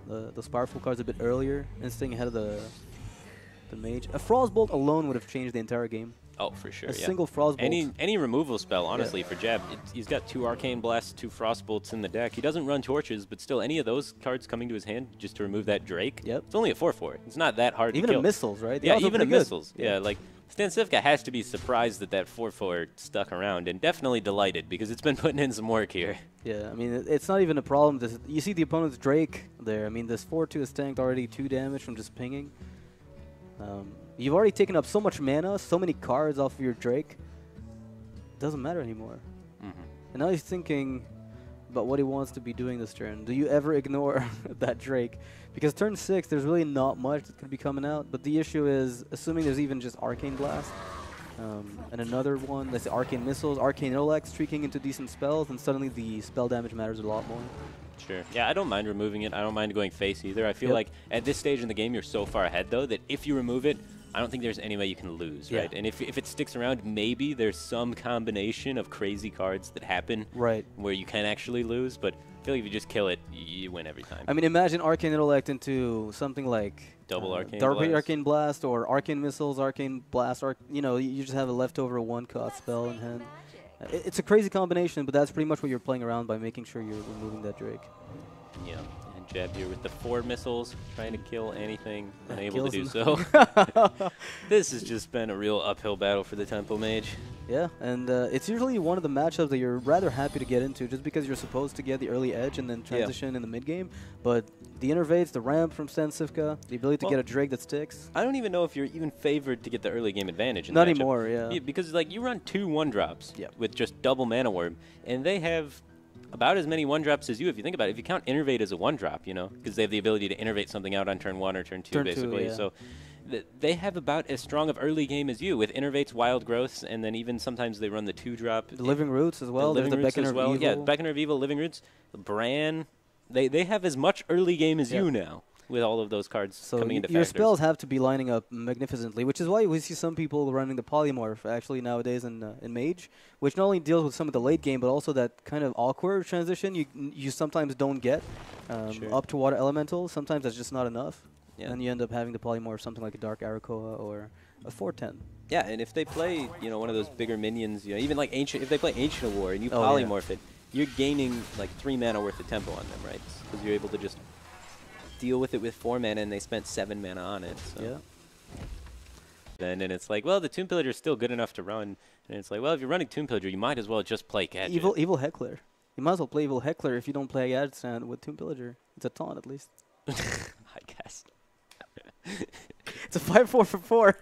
those powerful cards a bit earlier and staying ahead of the Mage. A Frostbolt alone would have changed the entire game. Oh, for sure. A single Frostbolt. Any removal spell, honestly, for Jab. He's got 2 Arcane Blasts, 2 Frostbolts in the deck. He doesn't run Torches, but still, any of those cards coming to his hand just to remove that Drake. Yep. It's only a 4/4. It's not that hard even to kill. Even Missiles, right? Yeah, even Missiles. Yeah, like StanCifka has to be surprised that 4/4 stuck around, and definitely delighted because it's been putting in some work here. Yeah, I mean, it's not even a problem. You see the opponent's Drake there. I mean, this 4/2 is tanked already 2 damage from just pinging. You've already taken up so much mana, so many cards off of your Drake. Doesn't matter anymore. And now he's thinking about what he wants to be doing this turn. Do you ever ignore that Drake? Because turn 6, there's really not much that could be coming out. But the issue is, assuming there's even just Arcane Blast, and another one, let's say Arcane Missiles, Arcane Intellect streaking into decent spells, and suddenly the spell damage matters a lot more. Sure. Yeah, I don't mind removing it. I don't mind going face either. I feel like at this stage in the game, you're so far ahead, though, that if you remove it, I don't think there's any way you can lose, right? And if it sticks around, maybe there's some combination of crazy cards that happen where you can actually lose, but I feel like if you just kill it, you win every time. I mean, imagine Arcane Intellect into something like double Arcane Blast. Arcane Blast or Arcane Missiles, Arcane Blast, you just have a leftover 1-cost spell in hand. It's a crazy combination, but that's pretty much what you're playing around by making sure you're removing that Drake. Yeah, Jab here with the 4 missiles, trying to kill anything, unable to do Kills so. This has just been a real uphill battle for the Tempo Mage. Yeah, and it's usually one of the matchups that you're rather happy to get into just because you're supposed to get the early edge and then transition in the mid game. But the innervates, the ramp from StanCifka, the ability to get a Drake that sticks. I don't even know if you're even favored to get the early game advantage in Not the matchup. anymore, yeah. Because like you run 2 1-drops with just double Mana Word, and they have about as many 1-drops as you, if you think about it. If you count Innervate as a 1-drop, you know, because they have the ability to innervate something out on turn 1 or turn 2, basically. So they have about as strong of early game as you with Innervates, Wild Growths, and then even sometimes they run the 2-drop. The Living Roots as well. The Living Roots Beckon as well. Evil. Yeah, Beckon of Evil, Living Roots, Bran. They have as much early game as you now with all of those cards coming into your factors. spells have to be lining up magnificently, which is why we see some people running the Polymorph actually nowadays in Mage, which not only deals with some of the late game, but also that kind of awkward transition you sometimes don't get up to Water Elemental. Sometimes that's just not enough. Yeah. And you end up having to polymorph something like a Dark Arakoa or a 4/10. Yeah, and if they play, you know, one of those bigger minions, you know, even like Ancient, if they play Ancient of War and you polymorph it, you're gaining like 3 mana worth of tempo on them, right? Because you're able to just deal with it with 4 mana, and they spent 7 mana on it. So. Yeah. And it's like, well, the Tomb Pillager is still good enough to run, and it's like, well, if you're running Tomb Pillager, you might as well just play Gadget. Evil Heckler. You might as well play Evil Heckler if you don't play Gadget Stand with Tomb Pillager. It's a taunt at least. I guess. It's a 5/4 for 4.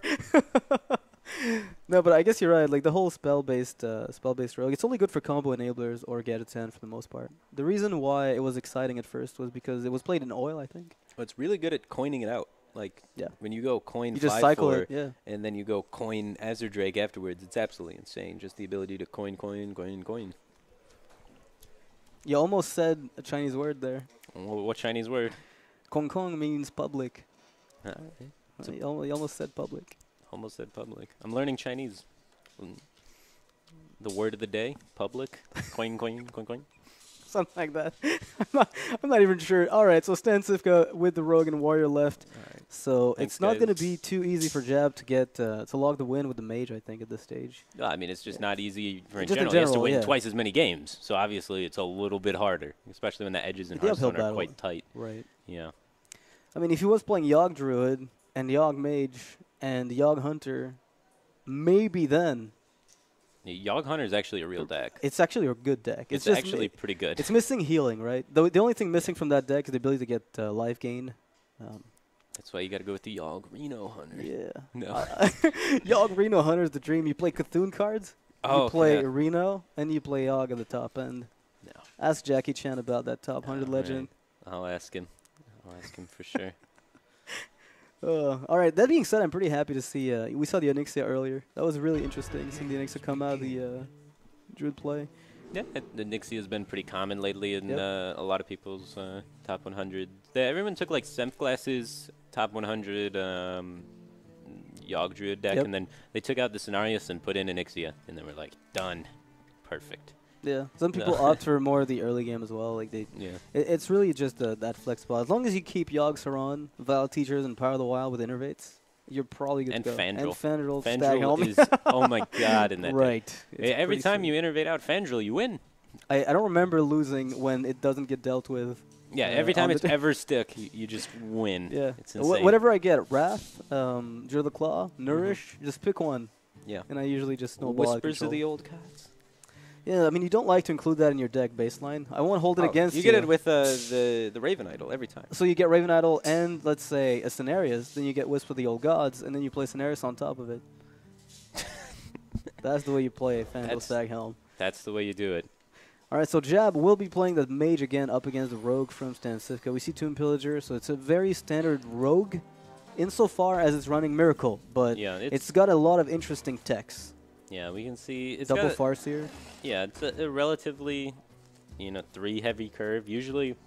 No, but I guess you're right. Like the whole spell-based rogue, it's only good for combo enablers or Gadget Stand for the most part. The reason why it was exciting at first was because it was played in oil, I think. Well, it's really good at coining it out. Like when you go coin 5/4, and then you go coin Azure Drake afterwards, it's absolutely insane. Just the ability to coin. You almost said a Chinese word there. What Chinese word? Kong Kong means public. You almost said public. Almost said public. I'm learning Chinese. The word of the day, public. Coin. Something like that. I'm not even sure. All right, so StanCifka with the Rogue and Warrior left. Right. So it's not going to be too easy for Jab to get to log the win with the Mage, I think, at this stage. No, I mean, it's just not easy for in Just general. He has to win twice as many games. So obviously it's a little bit harder, especially when the edges in Hearthstone are quite tight. Right. Yeah. I mean, if he was playing Yogg Druid and Yogg Mage and Yogg Hunter, maybe then. Yogg Hunter is actually a real deck. It's actually a good deck. It's actually pretty good. It's missing healing, right? The only thing missing from that deck is the ability to get life gain. That's why you got to go with the Yogg Reno Hunter. Yeah. No. Yogg Reno Hunter is the dream. You play Cthulhu cards, you play Reno, and you play Yogg at the top end. No. Ask Jackie Chan about that top 100 legend. Right. I'll ask him for sure. All right, that being said, I'm pretty happy to see, we saw the Onyxia earlier. That was really interesting, seeing the Onyxia come out of the Druid play. Yeah, the Nixie has been pretty common lately in a lot of people's top 100. Everyone took like Semfglass's top 100 Yogg Druid deck, and then they took out the Cenarius and put in Onyxia, and then we're like, done. Perfect. Yeah, some people opt for more of the early game as well. Like it's really just that flex spot. As long as you keep Yogg Saron, Val Teachers, and Power of the Wild with Innervates, you're probably good to go. Fandral. And Fandral. Fandral is, oh my god, in that right. Every time you innervate out Fandral, you win. I don't remember losing when it doesn't get dealt with. Yeah, every time it's ever stick, you just win. Yeah. It's insane. Whatever I get, Wrath, Drill the Claw, Nourish, just pick one. Yeah. And I usually just snowball. Whispers of the Old Gods. Yeah, I mean, you don't like to include that in your deck baseline. I won't hold it against you. You get it with the Raven Idol every time. So you get Raven Idol and, let's say, a Cenarius, then you get Wisp of the Old Gods, and then you play Cenarius on top of it. That's the way you play Fandral Staghelm. That's the way you do it. All right, so Jab will be playing the Mage again up against the Rogue from StanCifka. We see Tomb Pillager, so it's a very standard Rogue insofar as it's running Miracle, but it's got a lot of interesting techs. Yeah, we can see it's double Farseer. Yeah, it's a relatively, 3 heavy curve. Usually,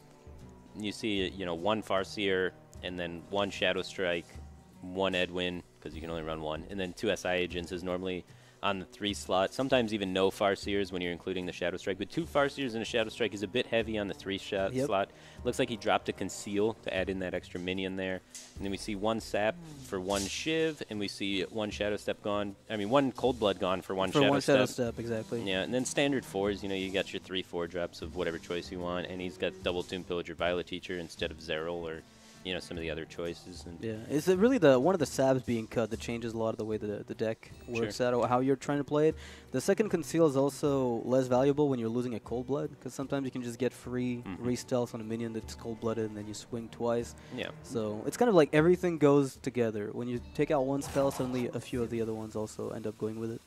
you see, 1 Farseer and then 1 Shadow Strike, 1 Edwin because you can only run 1, and then 2 SI agents is normally on the 3 slot. Sometimes even no Farseers when you're including the Shadow Strike. But 2 Farseers and a Shadow Strike is a bit heavy on the 3 slot. Looks like he dropped a Conceal to add in that extra minion there. And then we see 1 Sap for 1 Shiv, and we see 1 Shadow Step gone. I mean, 1 Cold Blood gone for 1 Shadow Step. Shadow Step, exactly. Yeah, and then standard 4s, you know, you got your 3 4-drops of whatever choice you want, and he's got double Tomb Pillager Violet Teacher instead of Zeril or, you know, some of the other choices. And yeah, is it really one of the sabs being cut that changes a lot of the way the deck works out, or how you're trying to play it? The second Conceal is also less valuable when you're losing a Cold Blood, because sometimes you can just get free re-stealth on a minion that's cold-blooded, and then you swing twice. Yeah. So it's kind of like everything goes together. When you take out one spell, suddenly a few of the other ones also end up going with it.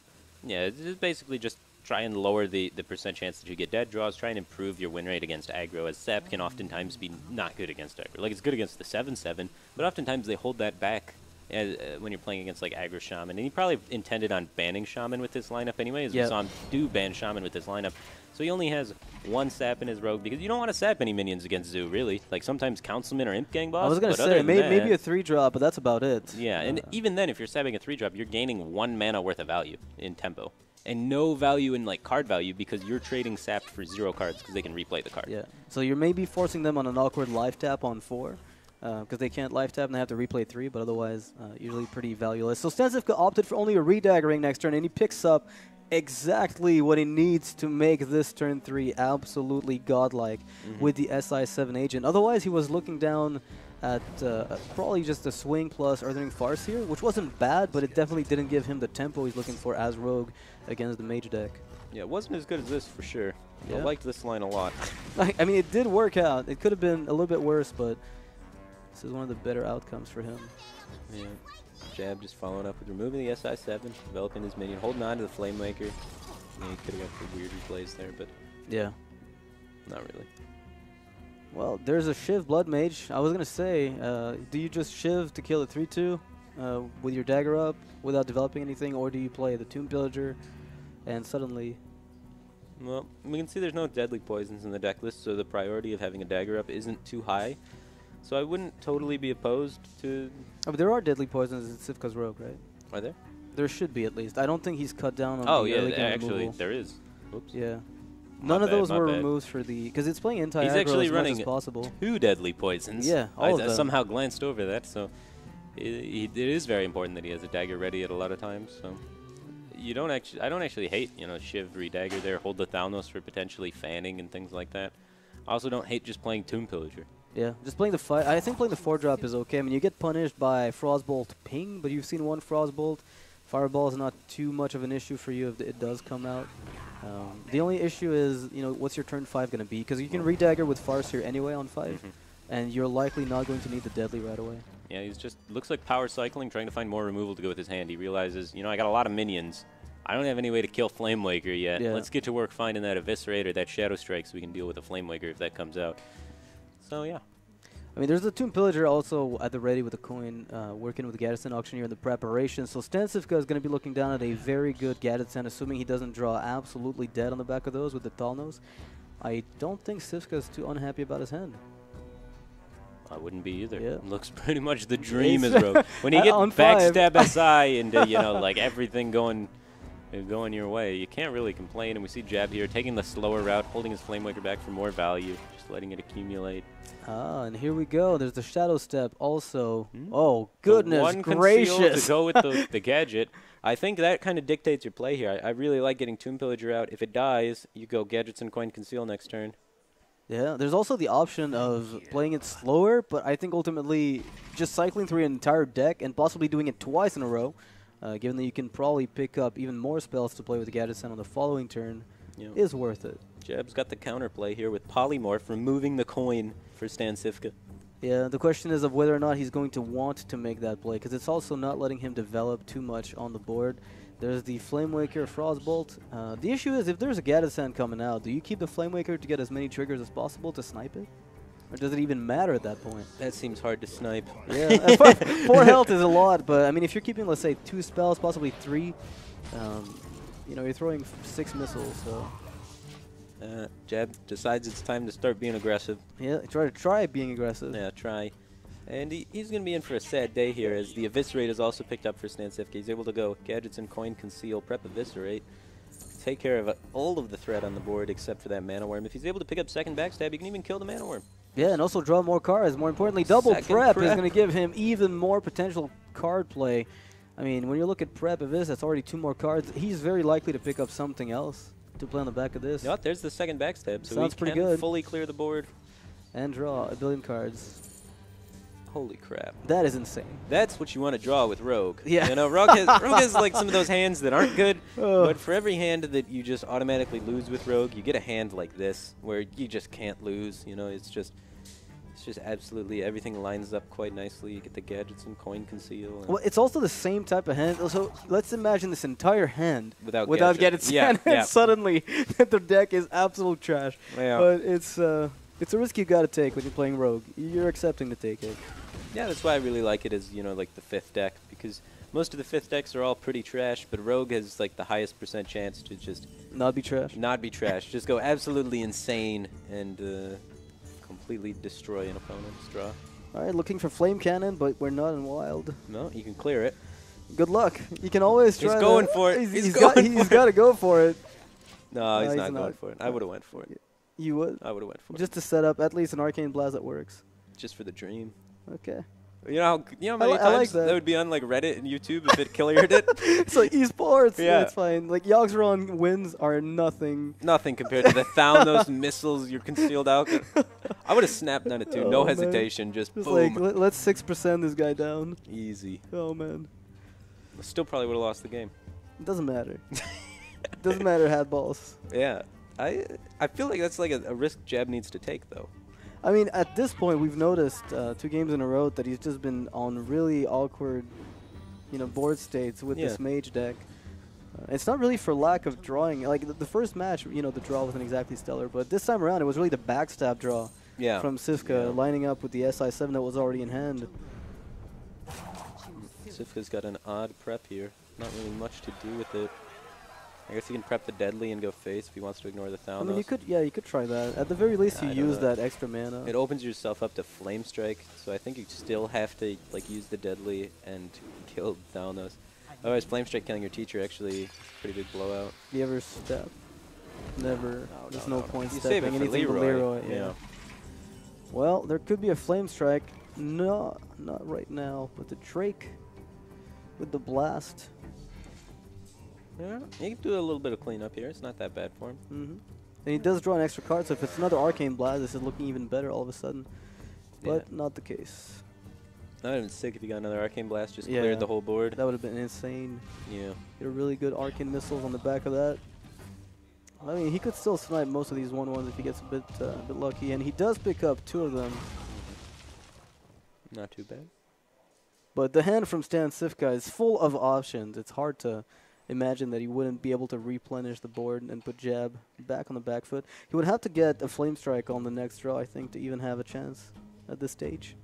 Yeah, it's basically just try and lower the percent chance that you get dead draws, try and improve your win rate against aggro, as Sap can oftentimes be not good against aggro. Like, it's good against the 7/7, but oftentimes they hold that back when you're playing against, like, aggro Shaman. And he probably intended on banning Shaman with this lineup anyway, as we saw him do ban Shaman with this lineup. So he only has 1 Sap in his rogue, because you don't want to sap any minions against Zoo, really. Like, sometimes Councilman or Imp Gang boss. I was going to say, maybe a 3-drop, but that's about it. Yeah, and even then, if you're sapping a 3-drop, you're gaining 1 mana worth of value in tempo. And no value in, like, card value, because you're trading sapped for 0 cards because they can replay the card. Yeah, so you're maybe forcing them on an awkward life tap on 4, because they can't life tap and they have to replay 3, but otherwise usually pretty valueless. So StanCifka opted for only a redaggering next turn, and he picks up exactly what he needs to make this turn 3 absolutely godlike with the SI7 agent. Otherwise, he was looking down at probably just a swing plus Earthring Farseer, which wasn't bad, but it definitely didn't give him the tempo he's looking for as rogue against the mage deck. Yeah, it wasn't as good as this for sure. Yeah. I liked this line a lot. I mean, it did work out. It could have been a little bit worse, but this is one of the better outcomes for him. Yeah. Jab just following up with removing the SI7, developing his minion, holding on to the Flame Waker. Yeah, he could have got the weird replays there, but yeah, not really. Well, there's a Shiv Blood Mage. I was going to say, do you just Shiv to kill a 3-2 with your dagger up without developing anything, or do you play the Tomb Pillager and suddenly... Well, we can see there's no deadly poisons in the deck list, so the priority of having a dagger up isn't too high. So I wouldn't totally be opposed to... Oh, but there are deadly poisons in Cifka's Rogue, right? Are there? There should be, at least. I don't think he's cut down on the early game actually, removal. there is. Oops. Yeah. None of those were removed for the... Because it's playing anti-aggro as actually much running as possible. 2 deadly poisons. Yeah, all of them. Somehow glanced over that, so it is very important that he has a dagger ready at a lot of times. So I don't actually hate, you know, Shiv redagger there, hold the Thalnos for potentially fanning and things like that. I also don't hate just playing Tomb Pillager. Yeah, just playing the 5. I think playing the 4-drop is okay. I mean, you get punished by Frostbolt ping, but you've seen 1 Frostbolt. Fireball is not too much of an issue for you if it does come out. The only issue is, you know, what's your turn 5 going to be? Because you can redagger with Farseer anyway on 5, and you're likely not going to need the deadly right away. Yeah, he's just looks like power cycling, trying to find more removal to go with his hand. He realizes, you know, I got a lot of minions. I don't have any way to kill Flame Waker yet. Yeah. Let's get to work finding that Eviscerate or that Shadow Strike so we can deal with the Flame Waker if that comes out. So, yeah. I mean, there's the Tomb Pillager also at the ready with the coin, working with the Gaddison Auctioneer in the preparation. So StanCifka is going to be looking down at a very good Gaddison, assuming he doesn't draw absolutely dead on the back of those with the Thalnos. I don't think Cifka is too unhappy about his hand. I wouldn't be either. Yeah. Looks pretty much the dream as Rogue. When you get backstab SI and, you know, like everything going your way, you can't really complain. And we see Jab here taking the slower route, holding his Flame Waker back for more value, just letting it accumulate. Ah, and here we go. There's the Shadow Step also. Oh, goodness one gracious. To go with the gadget. I think that kind of dictates your play here. I really like getting Tomb Pillager out. If it dies, you go Gadgets and Coin Conceal next turn. Yeah, there's also the option of playing it slower, but I think ultimately just cycling through an entire deck and possibly doing it twice in a row, given that you can probably pick up even more spells to play with Gaddison on the following turn, is worth it. Jeb's got the counterplay here with Polymorph, removing the coin for StanCifka. Yeah, the question is of whether or not he's going to want to make that play, because it's also not letting him develop too much on the board. There's the Flamewaker Frostbolt. The issue is if there's a Gaddison coming out, do you keep the Flamewaker to get as many triggers as possible to snipe it? Or does it even matter at that point? That seems hard to snipe. Yeah, 4 health is a lot, but I mean, if you're keeping, let's say, 2 spells, possibly 3, you know, you're throwing 6 missiles, so... Jeb decides it's time to start being aggressive. Yeah, try being aggressive. Yeah, try. And he's going to be in for a sad day here, as the Eviscerate is also picked up for StanCifka. He's able to go Gadgets and Coin, Conceal, Prep, Eviscerate. Take care of all of the threat on the board except for that Mana Worm. If he's able to pick up second Backstab, he can even kill the Mana Worm. Yeah, and also draw more cards. More importantly, double prep is going to give him even more potential card play. I mean, when you look at Prep of this, that's already 2 more cards. He's very likely to pick up something else to play on the back of this. You know what? There's the second Backstab, so Sounds he pretty can good. fully clear the board. And draw a billion cards. Holy crap. That is insane. That's what you want to draw with Rogue. Yeah. You know, Rogue has like some of those hands that aren't good, but for every hand that you just automatically lose with Rogue, you get a hand like this where you just can't lose. You know, it's just absolutely everything lines up quite nicely. You get the Gadgets and Coin, Conceal. Well, it's also the same type of hand. So let's imagine this entire hand without Gadgets. Yeah, and yeah. suddenly the deck is absolute trash. Yeah. But it's a risk you got to take when you're playing Rogue. You're accepting to take it. Yeah, that's why I really like it as, you know, like the 5th deck, because most of the 5th decks are all pretty trash, but Rogue has like the highest % chance to just not be trash. Not be trash. Just go absolutely insane and completely destroy an opponent's draw. All right, looking for Flame Cannon, but we're not in Wild. No, you can clear it. Good luck. You can always try. He's going for it. He's got to go for it. No, he's not going for it. I would have went for it. You would? I would have went for it. Just to set up at least an Arcane Blast that works. Just for the dream. Okay. You know how many times that would be on like Reddit and YouTube if it cleared it? It's like esports. Yeah. It's fine. Like Yogg-Saron wins are nothing. Nothing compared to the those missiles you're concealed out. I would have snapped down it too. No hesitation. Just boom. Like, let's 6% this guy down. Easy. Oh, man. Still probably would have lost the game. It doesn't matter. Doesn't matter, had balls. Yeah. I feel like that's like a risk Jab needs to take, though. I mean, at this point, we've noticed 2 games in a row that he's just been on really awkward, board states with this mage deck. It's not really for lack of drawing. Like the first match, the draw wasn't exactly stellar, but this time around, it was really the backstab draw from Cifka lining up with the SI7 that was already in hand. Cifka's got an odd prep here. Not really much to do with it. I guess he can prep the Deadly and go face if he wants to ignore the Thalnos. I mean, you could try that. At the very least, you use that extra mana. It opens yourself up to Flame Strike, so I think you still have to use the Deadly and kill Thalnos. Otherwise, Flame Strike killing your teacher actually pretty big blowout. Do you ever step? Never. There's no point you stepping save it anything for Leroy. Yeah. Well, there could be a Flame Strike. No, not right now. But the Drake with the Blast. Yeah, he can do a little bit of cleanup here. It's not that bad for him. And he does draw an extra card, so if it's another Arcane Blast, this is looking even better all of a sudden. But not the case. That would have been sick if you got another Arcane Blast, just cleared the whole board. That would have been insane. Yeah. Get a really good Arcane Missiles on the back of that. I mean, he could still snipe most of these 1/1s if he gets a bit lucky, and he does pick up 2 of them. Not too bad. But the hand from StanCifka is full of options. It's hard to imagine that he wouldn't be able to replenish the board and put Jab back on the back foot. He would have to get a Flame Strike on the next draw, I think, to even have a chance at this stage.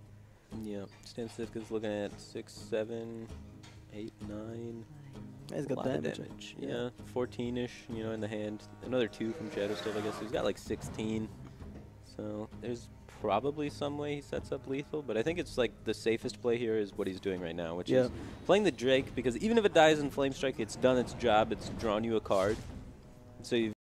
Yeah, StanCifka's looking at 6, 7, 8, 9. He's got damage. Yeah, 14-ish, in the hand. Another 2 from Shadow Stove, I guess. He's got like 16. So there's probably some way he sets up lethal, but I think it's like the safest play here is what he's doing right now, which is playing the Drake, because even if it dies in Flame Strike, it's done its job. It's drawn you a card. So you've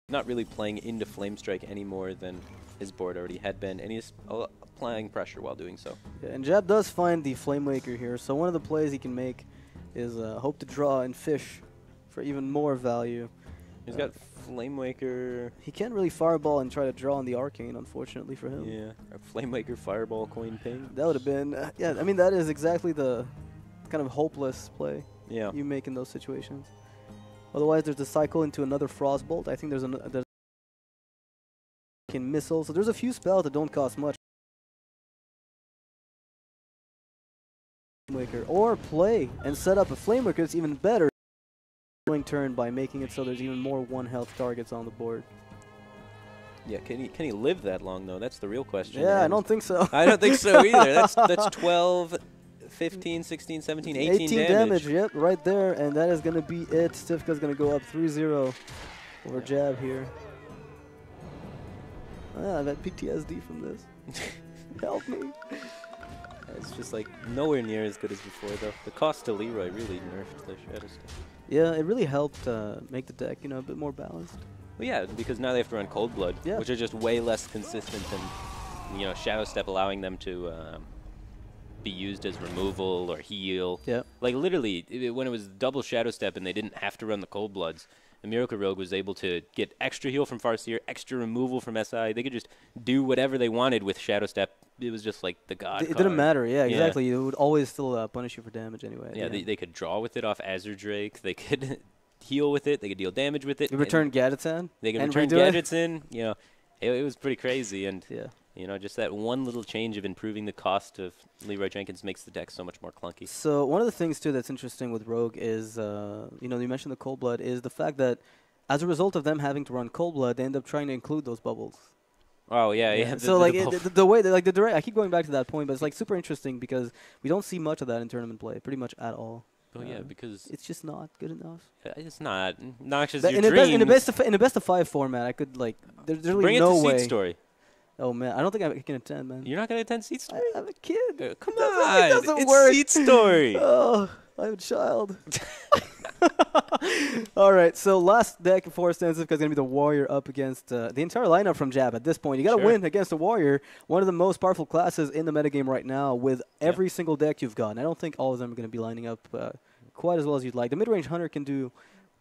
not really playing into Flame Strike any more than his board already had been, and he's applying pressure while doing so. Yeah, and Jab does find the Flame Waker here, so one of the plays he can make is hope to draw and fish for even more value. He's got Flame Waker. He can't really Fireball and try to draw on the Arcane, unfortunately for him. Yeah, a Flame Waker, Fireball, Coin Ping. That would have been, yeah, I mean, that is exactly the kind of hopeless play you make in those situations. Otherwise, there's a cycle into another Frostbolt. I think there's Missile, so there's a few spells that don't cost much. Waker, or play and set up a Flame Waker that's even better turn by making it so there's even more 1 health targets on the board. Yeah, can he live that long though? That's the real question. Yeah, I don't think so. I don't think so either. That's 12, 15, 16, 17, 18 damage. Yep, right there, and that is going to be it. Cifka's going to go up 3-0 over Jab here. I've had PTSD from this. Help me. It's just like nowhere near as good as before, though. The cost to Leroy really nerfed the Shadow Step. Yeah, it really helped make the deck, a bit more balanced. Well, yeah, because now they have to run Cold Blood, which are just way less consistent than, Shadow Step, allowing them to be used as removal or heal. Yeah. Like, literally, when it was double Shadow Step and they didn't have to run the Cold Bloods, the Miracle Rogue was able to get extra heal from Farseer, extra removal from SI. They could just do whatever they wanted with Shadow Step. It was just like the god It didn't matter, yeah, exactly. It would always still punish you for damage anyway. Yeah, they could draw with it off Azure Drake. They could heal with it. They could deal damage with it. You return gadgets in? They could return gadgets in. It was pretty crazy. And, just that one little change of improving the cost of Leroy Jenkins makes the deck so much more clunky. So one of the things, too, that's interesting with Rogue is, you mentioned the Cold Blood, is the fact that as a result of them having to run Cold Blood, they end up trying to include those bubbles. Oh, yeah. So, the way, the direct, I keep going back to that point, but it's, like, super interesting because we don't see much of that in tournament play, pretty much at all. Oh, yeah, because it's just not good enough. It's not. Noxious, in the best of 5 format, I could, like, there's really no way. Bring it to Seed Story. Oh, man, I don't think I can attend, man. You're not going to attend Seed Story? I have a kid. Come on. It doesn't work. Seed Story. Oh, I have a child. All right, so last deck for StanCifka is going to be the Warrior up against the entire lineup from Jab at this point. You got to win against the Warrior, one of the most powerful classes in the metagame right now with every single deck you've got. And I don't think all of them are going to be lining up quite as well as you'd like. The mid-range Hunter can do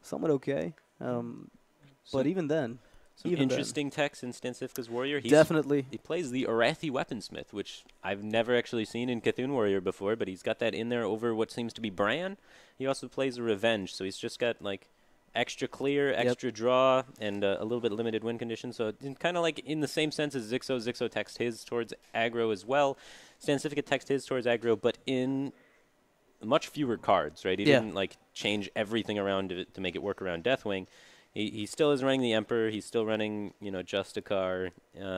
somewhat okay, but even then... Some interesting techs in StanCifka's Warrior. Definitely. He plays the Arathi Weaponsmith, which I've never actually seen in Cthulhu Warrior before, but he's got that in there over what seems to be Bran. He also plays a Revenge, so he's just got, like, extra clear, extra draw, and a little bit limited win condition. So kind of like in the same sense as Zixo. Zixo text his towards aggro as well. StanCifka text his towards aggro, but in much fewer cards, right? He didn't, like, change everything around to make it work around Deathwing. He still is running the Emperor. He's still running, Justicar.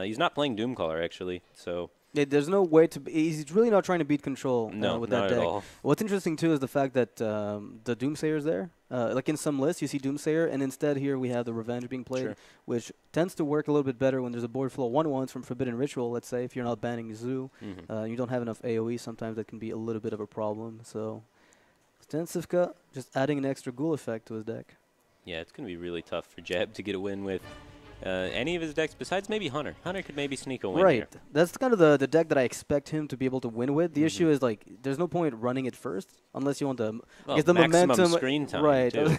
He's not playing Doomcaller, actually. So there's no way to... He's really not trying to beat Control with that deck. At all. What's interesting, too, is the fact that the Doomsayer's there. Like in some lists, you see Doomsayer, and instead here we have the Revenge being played, which tends to work a little bit better when there's a board full of 1/1s from Forbidden Ritual, let's say, if you're not banning Zoo. You don't have enough AoE, sometimes that can be a little bit of a problem. So StanCifka just adding an extra ghoul effect to his deck. Yeah, it's going to be really tough for Jeb to get a win with any of his decks besides maybe Hunter. Hunter could maybe sneak a win here. That's kind of the deck that I expect him to be able to win with. The issue is, like, there's no point running it first unless you want to get the momentum. Screen time, too.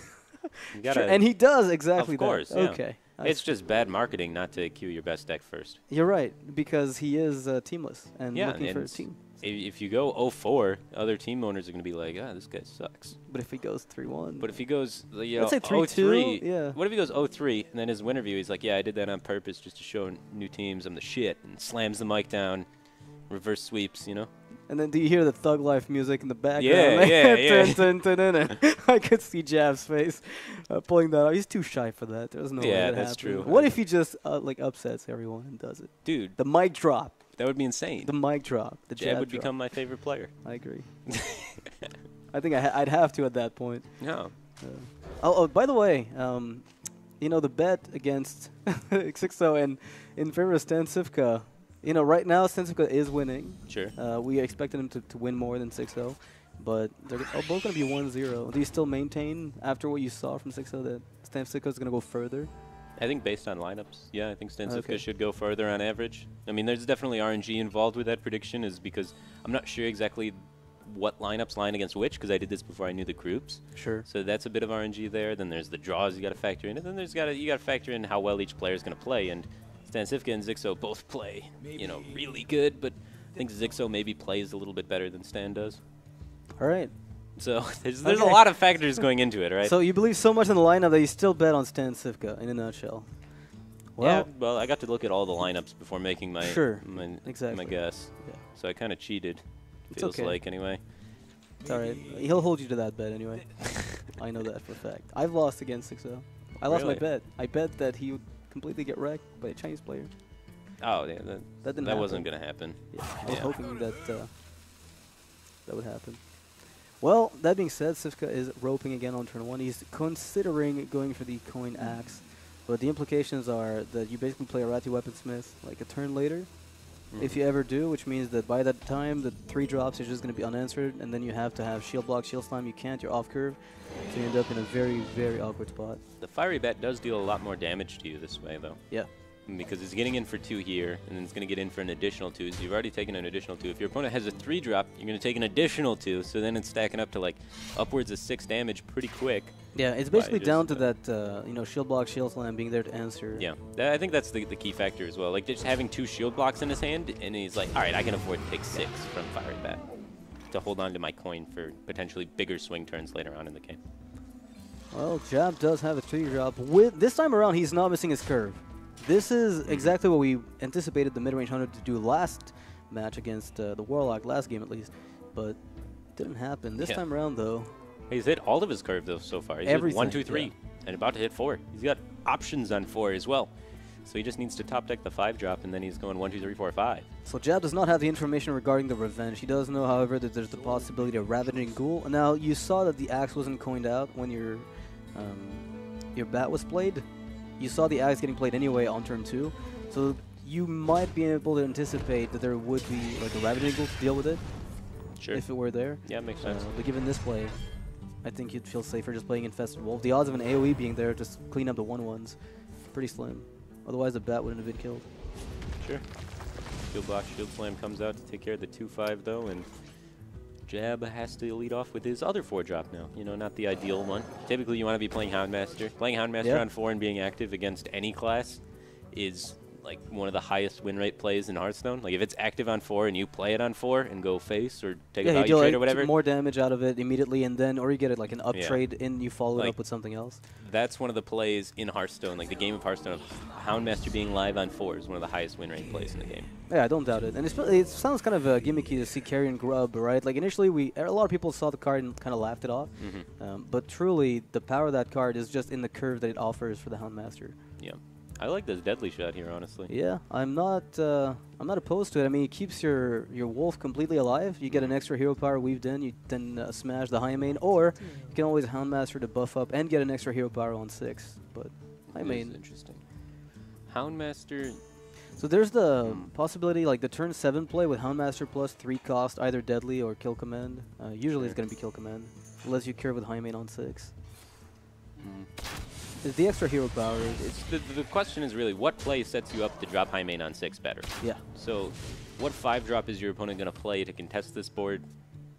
And he does exactly that. Of course, Okay. It's just bad marketing not to queue your best deck first. You're right, because he is teamless and looking for a team. If you go 0-4, other team owners are going to be like, this guy sucks. But if he goes 3-1. But if he goes, let's say 3-2, yeah. What if he goes 0-3, and then his win review, he's like, I did that on purpose just to show new teams I'm the shit, and slams the mic down, reverse sweeps, And then do you hear the Thug Life music in the background? Yeah. I could see Jab's face pulling that out. He's too shy for that. There's no way that that's happens. true. What if he just upsets everyone and does it? Dude. The mic drop. That would be insane. The mic drop. The Jab would become my favorite player. I agree. I think I'd have to at that point. No. By the way, the bet against Xixo and in favor of StanCifka, right now StanCifka is winning. Sure. We expected him to win more than 6-0, but they're both going to be 1-0. Do you still maintain, after what you saw from 6-0, that StanCifka is going to go further? I think based on lineups, yeah, I think StanCifka should go further on average. I mean, there's definitely RNG involved with that prediction, is because I'm not sure exactly what lineups line against which, because I did this before I knew the groups. Sure. So that's a bit of RNG there. Then there's the draws you got to factor in, and then you got to factor in how well each player is going to play. And StanCifka and Zixo both play, really good, but I think Zixo maybe plays a little bit better than Stan does. All right. So there's a lot of factors going into it, right? So you believe so much in the lineup that you still bet on StanCifka, in a nutshell. Well, well, I got to look at all the lineups before making my my guess. Yeah. So I kind of cheated. It's feels like anyway. It's all right. He'll hold you to that bet anyway. I know that for a fact. I've lost against 6-0. I lost my bet. I bet that he would completely get wrecked by a Chinese player. Oh, yeah, that wasn't going to happen. Yeah, I was hoping that that would happen. Well, that being said, Cifka is roping again on turn 1. He's considering going for the coin axe, but the implications are that you basically play a Arathi Weaponsmith like a turn later, if you ever do, which means that by that time, the 3 drops is just going to be unanswered, and then you have to have shield block, shield slam. You can't, you're off curve, so you end up in a very, very awkward spot. The fiery bat does deal a lot more damage to you this way, though. Yeah. Because it's getting in for 2 here, and then it's going to get in for an additional 2, so you've already taken an additional 2. If your opponent has a 3 drop, you're going to take an additional 2, so then it's stacking up to like upwards of 6 damage pretty quick. Yeah, it's basically down to that, you know, shield block, shield slam being there to answer. Yeah, I think that's the key factor as well. Like just having 2 shield blocks in his hand, and he's like, all right, I can afford to take 6 from fiery bat to hold on to my coin for potentially bigger swing turns later on in the game. Well, Jab does have a 3 drop. This time around, he's not missing his curve. This is exactly what we anticipated the mid-range hunter to do last match against the Warlock, last game at least, but didn't happen. This time around, though. He's hit all of his curve, though, so far. He's hit 1, 2, 3, and about to hit 4. He's got options on 4 as well. So he just needs to top deck the 5 drop, and then he's going 1, 2, 3, 4, 5. So Jab does not have the information regarding the revenge. He does know, however, that there's the possibility of Ravaging Ghoul. Now, you saw that the axe wasn't coined out when your bat was played. You saw the axe getting played anyway on turn 2, so you might be able to anticipate that there would be like a Ravaging Ghoul to deal with it. Sure. If it were there. Yeah, makes sense. But given this play, I think you'd feel safer just playing Infested Wolf. The odds of an AoE being there just clean up the 1/1s, pretty slim. Otherwise, the bat wouldn't have been killed. Sure. Shield block, shield slam comes out to take care of the 2/5 though, and Jab has to lead off with his other 4 drop now. You know, not the ideal one. Typically, you want to be playing Houndmaster. Playing Houndmaster on 4 and being active against any class is like one of the highest win rate plays in Hearthstone. Like if it's active on 4 and you play it on 4 and go face or take a value trade or whatever, more damage out of it immediately, and then or you get it like an up trade and you follow it up with something else. That's one of the plays in Hearthstone, like the game of Hearthstone of Houndmaster being live on 4 is one of the highest win rate plays in the game. Yeah, I don't doubt it. And it sounds kind of gimmicky to see Carrion Grub, right? Like initially, a lot of people saw the card and kind of laughed it off. But truly, the power of that card is just in the curve that it offers for the Houndmaster. Yeah. I like this deadly shot here, honestly. Yeah, I'm not opposed to it. I mean, it keeps your wolf completely alive. You get an extra hero power weaved in. You then smash the high main, or you can always Houndmaster to buff up and get an extra hero power on 6. But high main, interesting. Houndmaster. So there's the possibility, like the turn 7 play with Houndmaster plus 3 cost, either deadly or kill command. Usually it's going to be kill command, unless you curve with high main on 6. It's the extra hero power. It's the question is really, what play sets you up to drop high main on 6 better? Yeah. So what 5 drop is your opponent going to play to contest this board?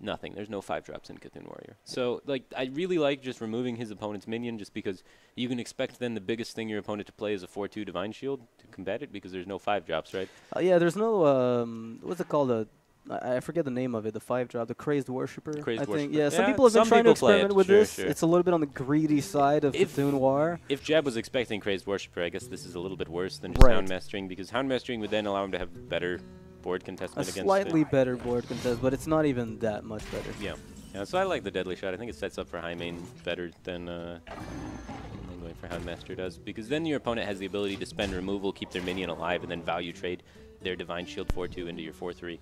Nothing. There's no 5 drops in Cthulhu Warrior. So like I really like just removing his opponent's minion, just because you can expect then the biggest thing your opponent to play is a 4/2 Divine Shield to combat it, because there's no 5 drops, right? Yeah, there's no, what's it called? I forget the name of it, the 5 drop, the Crazed Worshipper. Crazed Worshiper. Yeah, some people have been trying to experiment with this. Sure. It's a little bit on the greedy side of Cthulhu War. If Jab was expecting Crazed Worshipper, I guess this is a little bit worse than just Houndmastering, because Houndmastering would then allow him to have better board contestment against slightly better board contest, but it's not even that much better. Yeah, so I like the deadly shot. I think it sets up for high main better than going for Houndmaster does, because then your opponent has the ability to spend removal, keep their minion alive, and then value trade their Divine Shield 4/2 into your 4/3.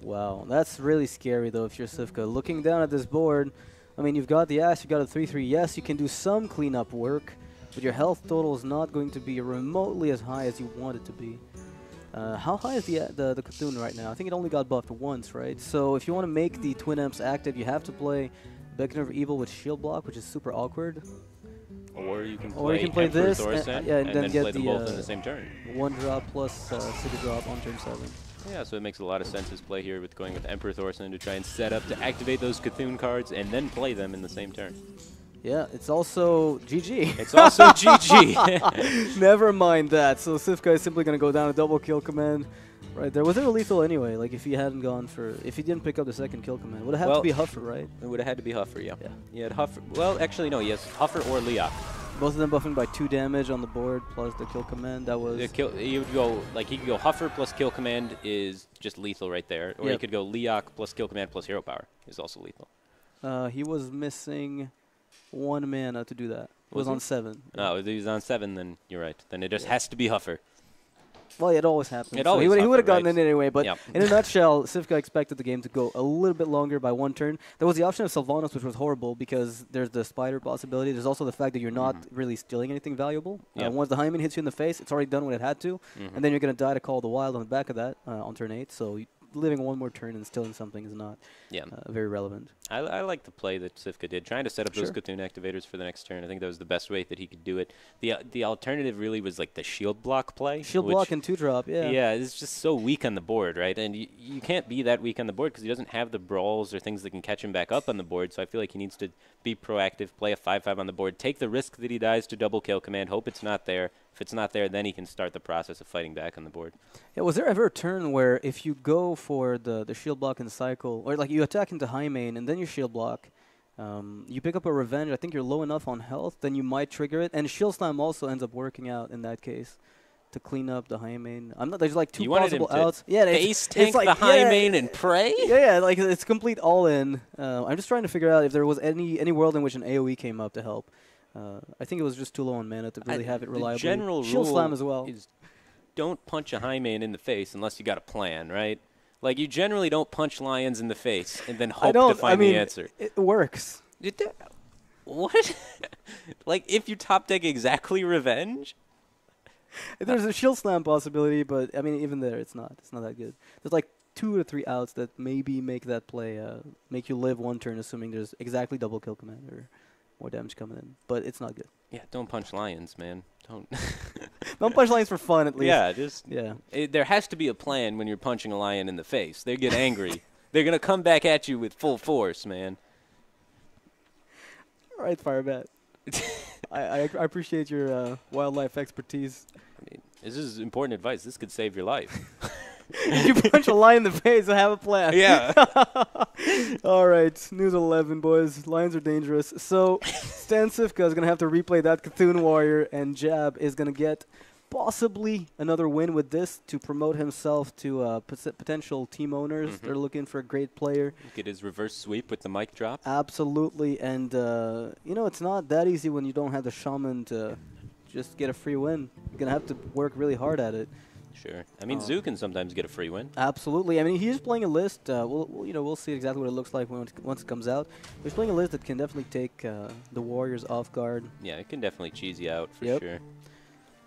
Wow, that's really scary though if you're Cifka. Looking down at this board, I mean, you've got the axe, you've got a 3/3. Yes, you can do some cleanup work, but your health total is not going to be remotely as high as you want it to be. How high is the Cthulhu right now? I think it only got buffed once, right? So if you want to make the Twin Amps active, you have to play Beacon of Evil with Shield Block, which is super awkward. Or you can play this and then get play them both in the same turn. 1 drop plus 6 drop on turn 7. Yeah, so it makes a lot of sense his play here with going with Emperor Thorson to try and set up to activate those Cthulhu cards and then play them in the same turn. Yeah, it's also GG. It's also GG. Never mind that. So Cifka is simply going to go down a double kill command. Right there. Was it a lethal anyway? Like if he hadn't gone for, if he didn't pick up the second kill command, would have had to be Huffer, right? It would have had to be Huffer, yeah. He had Huffer. Well, actually, no. Yes, Huffer or Leok. Both of them buffing by 2 damage on the board plus the kill command. That was. He would go like he could go Huffer plus kill command is just lethal right there, or he could go Leok plus kill command plus hero power is also lethal. He was missing 1 mana to do that. It was on 7. Oh, if he was on 7, then you're right. Then it just has to be Huffer. Well, it always happens. It So always he would have gotten happens, in anyway, but Yep. in a nutshell, Cifka expected the game to go a little bit longer by one turn. There was the option of Sylvanas, which was horrible because there's the spider possibility. There's also the fact that you're not really stealing anything valuable. Yep. Once the Hyman hits you in the face, it's already done what it had to, and then you're going to die to Call the Wild on the back of that on turn 8. So living one more turn and stealing something is not very relevant. I like the play that Cifka did, trying to set up those Sure. Cthulhu activators for the next turn. I think that was the best way that he could do it. The alternative really was like the shield block play. Shield which- block and 2-drop, yeah. Yeah, it's just so weak on the board, right? And you can't be that weak on the board because he doesn't have the brawls or things that can catch him back up on the board. So I feel like he needs to be proactive, play a 5/5 on the board, take the risk that he dies to double kill command, hope it's not there. If it's not there, then he can start the process of fighting back on the board. Yeah, was there ever a turn where if you go for the shield block and cycle, or like you attack into high main and then you shield block, you pick up a revenge, I think you're low enough on health, then you might trigger it. And shield slam also ends up working out in that case to clean up the high main. There's like 2 You wanted him possible to outs. Yeah, Base tank like, the high main and pray? Yeah, like it's complete all in. I'm just trying to figure out if there was any world in which an AoE came up to help. I think it was just too low on mana to really have it reliably. The general shield rule slam as well. is don't punch a high main in the face unless you got a plan, right? Like, you generally don't punch lions in the face and then hope to find the answer. It works. What? Like, if you top deck exactly revenge? There's a shield slam possibility, but I mean, even there, it's not that good. There's like 2 or 3 outs that maybe make that play, make you live one turn, assuming there's exactly double kill command or more damage coming in. But it's not good. Yeah, don't punch lions, man. Don't. Don't punch lions for fun, at least. Yeah, there has to be a plan when you're punching a lion in the face. They get angry. They're gonna come back at you with full force, man. All right, Firebat. I appreciate your wildlife expertise. I mean, this is important advice. This could save your life. You punch a lion in the face and have a plan. Yeah. All right, news 11, boys. Lions are dangerous. So, StanCifka is going to have to replay that Cthulhu Warrior, and Jab is going to get possibly another win with this to promote himself to potential team owners. They're looking for a great player. Get his reverse sweep with the mic drop. Absolutely, and it's not that easy when you don't have the shaman to just get a free win. You're going to have to work really hard at it. Sure. I mean, Zoo can sometimes get a free win. Absolutely. I mean, he's playing a list. We'll see exactly what it looks like once it comes out. He's playing a list that can definitely take the Warriors off guard. Yeah, it can definitely cheese you out for Yep. sure.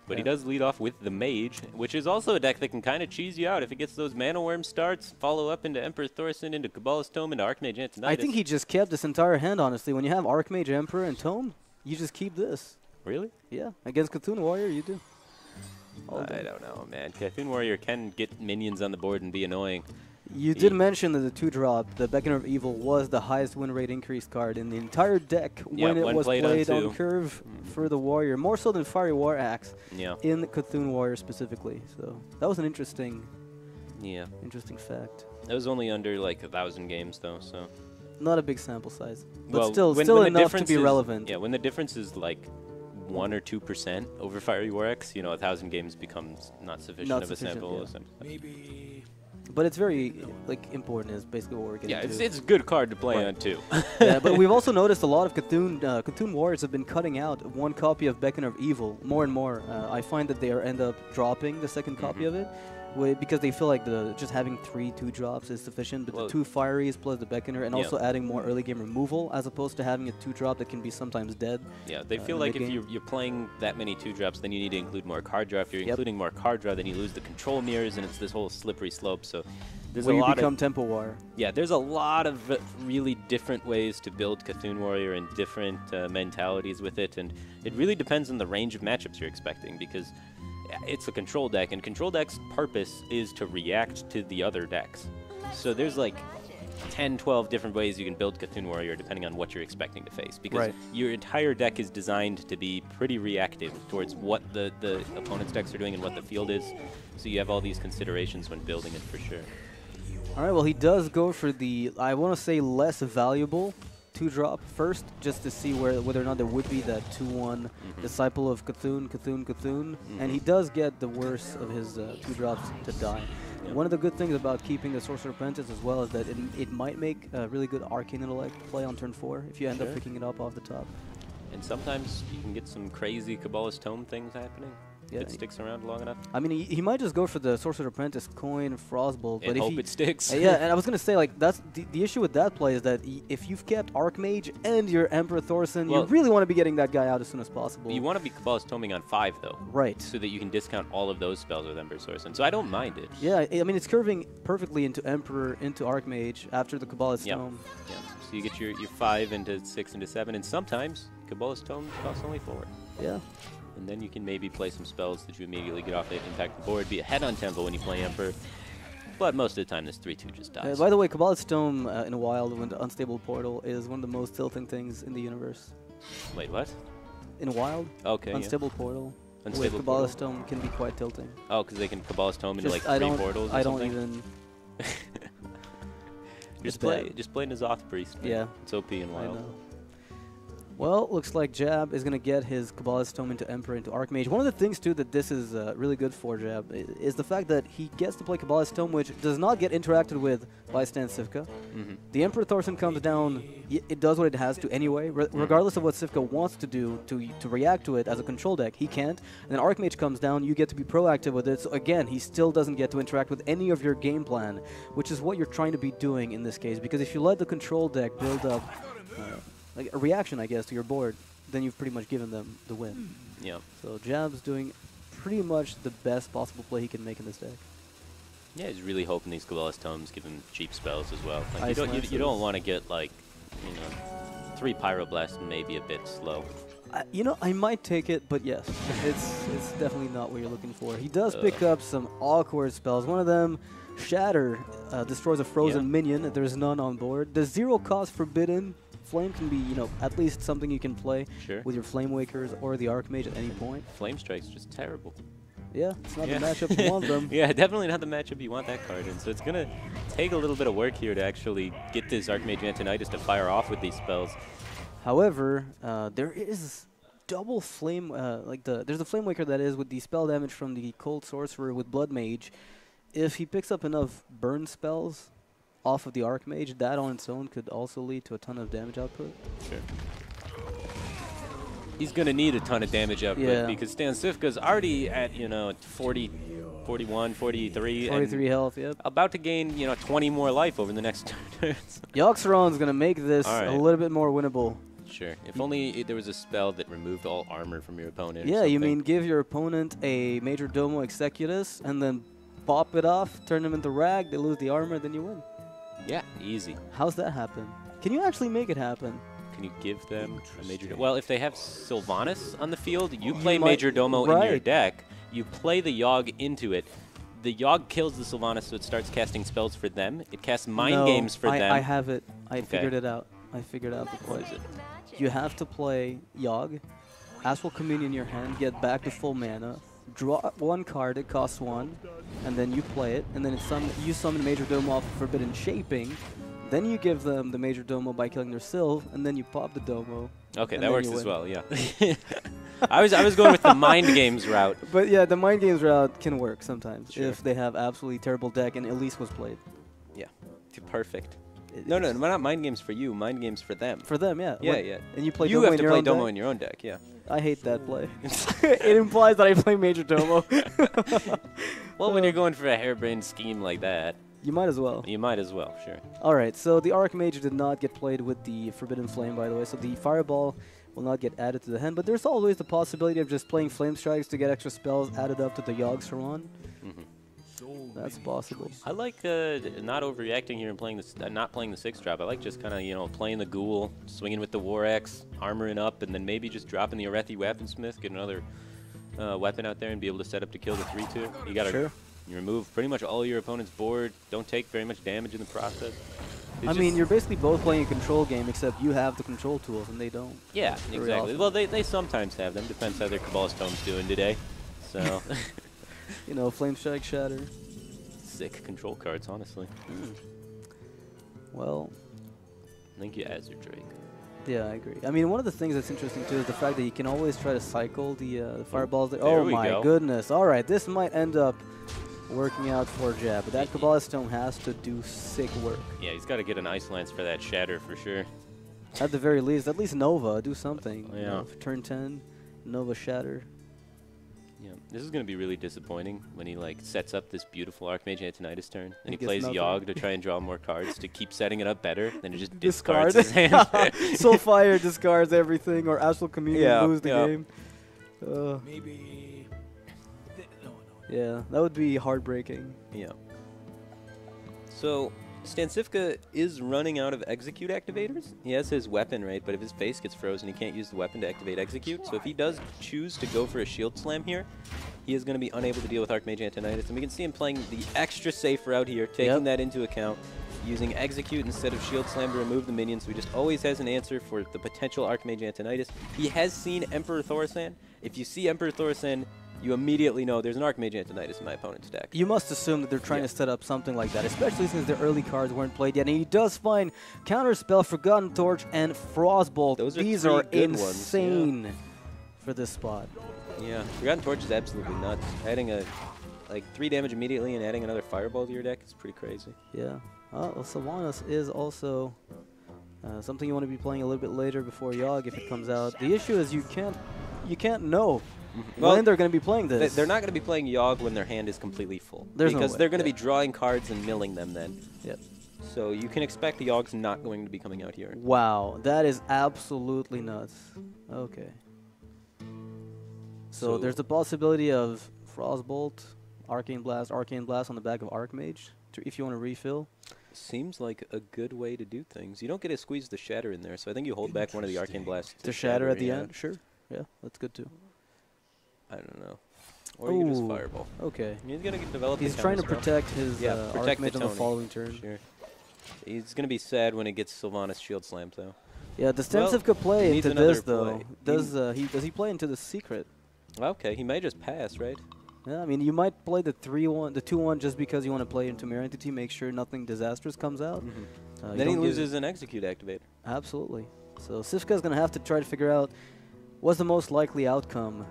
But he does lead off with the Mage, which is also a deck that can kind of cheese you out if it gets those Mana Worm starts, follow up into Emperor Thorson, into Kabbalah's Tome, into Archmage Antonidas. I think he just kept this entire hand, honestly. When you have Archmage, Emperor, and Tome, you just keep this. Really? Yeah. Against Cthulhu Warrior, you do. I don't know, man. Cthulhu Warrior can get minions on the board and be annoying. You did mention that the 2-drop, the Beckoner of Evil, was the highest win rate increase card in the entire deck when it was played on curve for the Warrior, more so than Fiery War Axe in Cthulhu Warrior specifically. So that was an interesting fact. That was only under like 1,000 games though, so not a big sample size, but well, still enough to be relevant. Yeah, when the difference is like 1 or 2% over Fiery War Axe, 1,000 games becomes not sufficient of a sample. Yeah. Maybe. But it's very important is basically what we're getting to. It's a good card to play on too. Yeah, but we've also noticed a lot of Cthulhu Warriors have been cutting out one copy of Beckoner of Evil more and more. I find that they end up dropping the second copy of it because they feel like just having 3 2-drops is sufficient, but the 2 Fieries plus the Beckoner and also adding more early game removal as opposed to having a 2-drop that can be sometimes dead. Yeah, they feel like if you're playing that many 2-drops, then you need to include more card draw. If you're including more card draw, then you lose the control mirrors, and it's this whole slippery slope. So there's a lot become Tempo War. Yeah, there's a lot of really different ways to build Cthulhu Warrior and different mentalities with it, and it really depends on the range of matchups you're expecting because it's a control deck, and control deck's purpose is to react to the other decks. So there's like 10, 12 different ways you can build Cthulhu Warrior depending on what you're expecting to face, because your entire deck is designed to be pretty reactive towards what the opponent's decks are doing and what the field is. So you have all these considerations when building it for sure. All right, well, he does go for the, I want to say, less valuable 2-drop first, just to see whether or not there would be that 2-1 Disciple of Cthulhu, and he does get the worst of his 2-drops to die. Yeah. One of the good things about keeping the Sorcerer Apprentice as well is that it might make a really good Arcane Intellect play on turn 4 if you end up picking it up off the top. And sometimes you can get some crazy Kabbalah's Tome things happening. Yeah, if it sticks around long enough. I mean, he might just go for the Sorcerer Apprentice, coin, Frostbolt, but And if hope he, it sticks. yeah, and I was gonna say like that's the issue with that play is that if you've kept Archmage and your Emperor Thorson, you really want to be getting that guy out as soon as possible. You want to be Cabal Toming on 5 though, right? So that you can discount all of those spells with Emperor Thorson. So I don't mind it. Yeah, I mean it's curving perfectly into Emperor, into Archmage after the Kabbalist Tome. Yeah. So you get your 5 into 6 into 7, and sometimes Kabbalist Tome costs only 4. Yeah. And then you can maybe play some spells that you immediately get off that impact the board, be ahead on tempo when you play Emperor. But most of the time, this 3/2 just dies. By the way, Kabbalist Tome in a Wild, when the Unstable Portal, is one of the most tilting things in the universe. Wait, what? In Wild, okay, Unstable Portal. Unstable with Kabbalist Tome can be quite tilting. Oh, because they can Kabbalist Tome into like 3 portals or I don't something? even... just play N'Zoth Priest. Man. Yeah. It's OP in Wild. I know. Well, looks like Jab is going to get his Kabbalist Tome into Emperor, into Archmage. One of the things, too, that this is really good for Jab is the fact that he gets to play Kabbalist Tome, which does not get interacted with by StanCifka. The Emperor Thorson comes down, it does what it has to anyway, regardless of what Sifka wants to do to react to it as a control deck. He can't. And then Archmage comes down, you get to be proactive with it. So again, he still doesn't get to interact with any of your game plan, which is what you're trying to be doing in this case. Because if you let the control deck build up... like a reaction, I guess, to your board, then you've pretty much given them the win. Yeah. So Jab's doing pretty much the best possible play he can make in this deck. Yeah, he's really hoping these Kabbalist Tomes give him cheap spells as well. Like you don't want to get like, 3 Pyroblasts maybe a bit slow. I might take it, but yes, it's definitely not what you're looking for. He does pick up some awkward spells. One of them, Shatter, destroys a frozen minion. There's none on board. The 0-cost Forbidden Flame can be, at least something you can play with your Flame Wakers or the Archmage at any point. Flame Strike's just terrible. Yeah, it's not the matchup you want them. Yeah, definitely not the matchup you want that card in. So it's going to take a little bit of work here to actually get this Archmage Antonidas to fire off with these spells. However, there is double Flame, there's a Flame Waker that is with the spell damage from the Cold Sorcerer with Blood Mage. If he picks up enough burn spells off of the Archmage, that on its own could also lead to a ton of damage output. Sure. He's going to need a ton of damage output because StanCifka's already at, 40, 41, 43. 43 health, yep. About to gain, 20 more life over the next turns. Yoxeron's going to make this a little bit more winnable. Sure. If only there was a spell that removed all armor from your opponent. Yeah, you mean give your opponent a Major Domo Executus and then pop it off, turn them into rag, they lose the armor, then you win. Yeah, easy. How's that happen? Can you actually make it happen? Can you give them a Major Domo? Well, if they have Sylvanas on the field, you play Major Domo in your deck, you play the Yogg into it. The Yogg kills the Sylvanas, so it starts casting spells for them. It casts Mind Games for them. I have it. I figured it out. I figured out the play. What is it? You have to play Yogg, Astral Communion in your hand, get back to full mana, draw 1 card, it costs 1, and then you play it, and then you summon Major Domo off of Forbidden Shaping, then you give them the Major Domo by killing their Sylv, and then you pop the Domo. Okay, that works as well, yeah. I was going with the Mind Games route. But yeah, the Mind Games route can work sometimes if they have absolutely terrible deck and Elise was played. Yeah, perfect. No, not Mind Games for you, Mind Games for them. For them, yeah. Yeah. And you play You Domo have in to your play own Domo deck? in your own deck, yeah. I hate that play. It implies that I play Major Domo. Well, when you're going for a harebrained scheme like that, you might as well. You might as well, sure. Alright, so the Archmage did not get played with the Forbidden Flame, by the way, so the Fireball will not get added to the hand, but there's always the possibility of just playing Flame Strikes to get extra spells added up to the Yogg's-Saron. That's possible. I like not overreacting here and playing this, not playing the 6-drop. I like just kind of, playing the Ghoul, swinging with the War Axe, armoring up, and then maybe just dropping the Arethi Weaponsmith, get another weapon out there and be able to set up to kill the 3-2. You gotta you remove pretty much all your opponent's board, don't take very much damage in the process. I mean, you're basically both playing a control game, except you have the control tools and they don't. Yeah, exactly. Well, they sometimes have them. Depends how their Kabbalist Tome's doing today. So, Flame Strike, Shatter. Sick control cards, honestly. Well, thank you, Azure Drake. Yeah, I agree. I mean, one of the things that's interesting too is the fact that you can always try to cycle the fireballs. There we go. Goodness! All right, this might end up working out for Jab, but that Kabbalist Tome has to do sick work. Yeah, he's got to get an Ice Lance for that Shatter for sure. At the very least, at least Nova, do something. Yeah. For turn 10, Nova Shatter. Yeah, this is going to be really disappointing when he like sets up this beautiful Archmage Antonidas turn, and he gets plays nothing. Yogg to try and draw more cards to keep setting it up better. Then he just Discard. discards his hand. Soulfire discards everything, or Astral Communion Yeah, lose the yeah. game. Maybe. No. Yeah, that would be heartbreaking. Yeah. So StanCifka is running out of execute activators. He has his weapon, right? But if his face gets frozen, he can't use the weapon to activate execute. So if he does choose to go for a shield slam here, he is going to be unable to deal with Archmage Antonidas. And we can see him playing the extra safe route here, taking that into account, using execute instead of shield slam to remove the minions. So he just always has an answer for the potential Archmage Antonidas. He has seen Emperor Thaurissan. If you see Emperor Thaurissan, you immediately know there's an Archmage Antonidas in my opponent's deck. You must assume that they're trying to set up something like that, especially since their early cards weren't played yet. And he does find Counterspell, Forgotten Torch, and Frostbolt. Those are These three are good ones, insane for this spot. Yeah, Forgotten Torch is absolutely nuts. Adding a, like, 3 damage immediately and adding another Fireball to your deck is pretty crazy. Yeah. Well, Sylvanas is also something you want to be playing a little bit later before Yogg if it comes out. The issue is you can't know when they're going to be playing this. They're not going to be playing Yogg when their hand is completely full. There's no because way, they're going to be drawing cards and milling them then. Yep. So you can expect the Yogg's not going to be coming out here. Wow, that is absolutely nuts. Okay. So there's the possibility of Frostbolt, Arcane Blast on the back of Archmage if you want to refill. Seems like a good way to do things. You don't get to squeeze the Shatter in there, so I think you hold back one of the Arcane Blasts To shatter at the end? Sure. Yeah, that's good too. I don't know. Or you can just Fireball. Okay. He's going to develop He's the trying to counterspell. protect his protect Archmage on the Tony. following turn. Sure. He's going to be sad when it gets Sylvanas Shield Slammed, though. Yeah, does Well, StanCifka play he needs into this, another though? play. Does he play into the secret? Okay, he may just pass, right? Yeah, I mean, you might play the 3-1, the 2-1 just because you want to play into Mirror Entity, make sure nothing disastrous comes out. Then You he don't give- loses an Execute activator. Absolutely. So Cifka's going to have to try to figure out what's the most likely outcome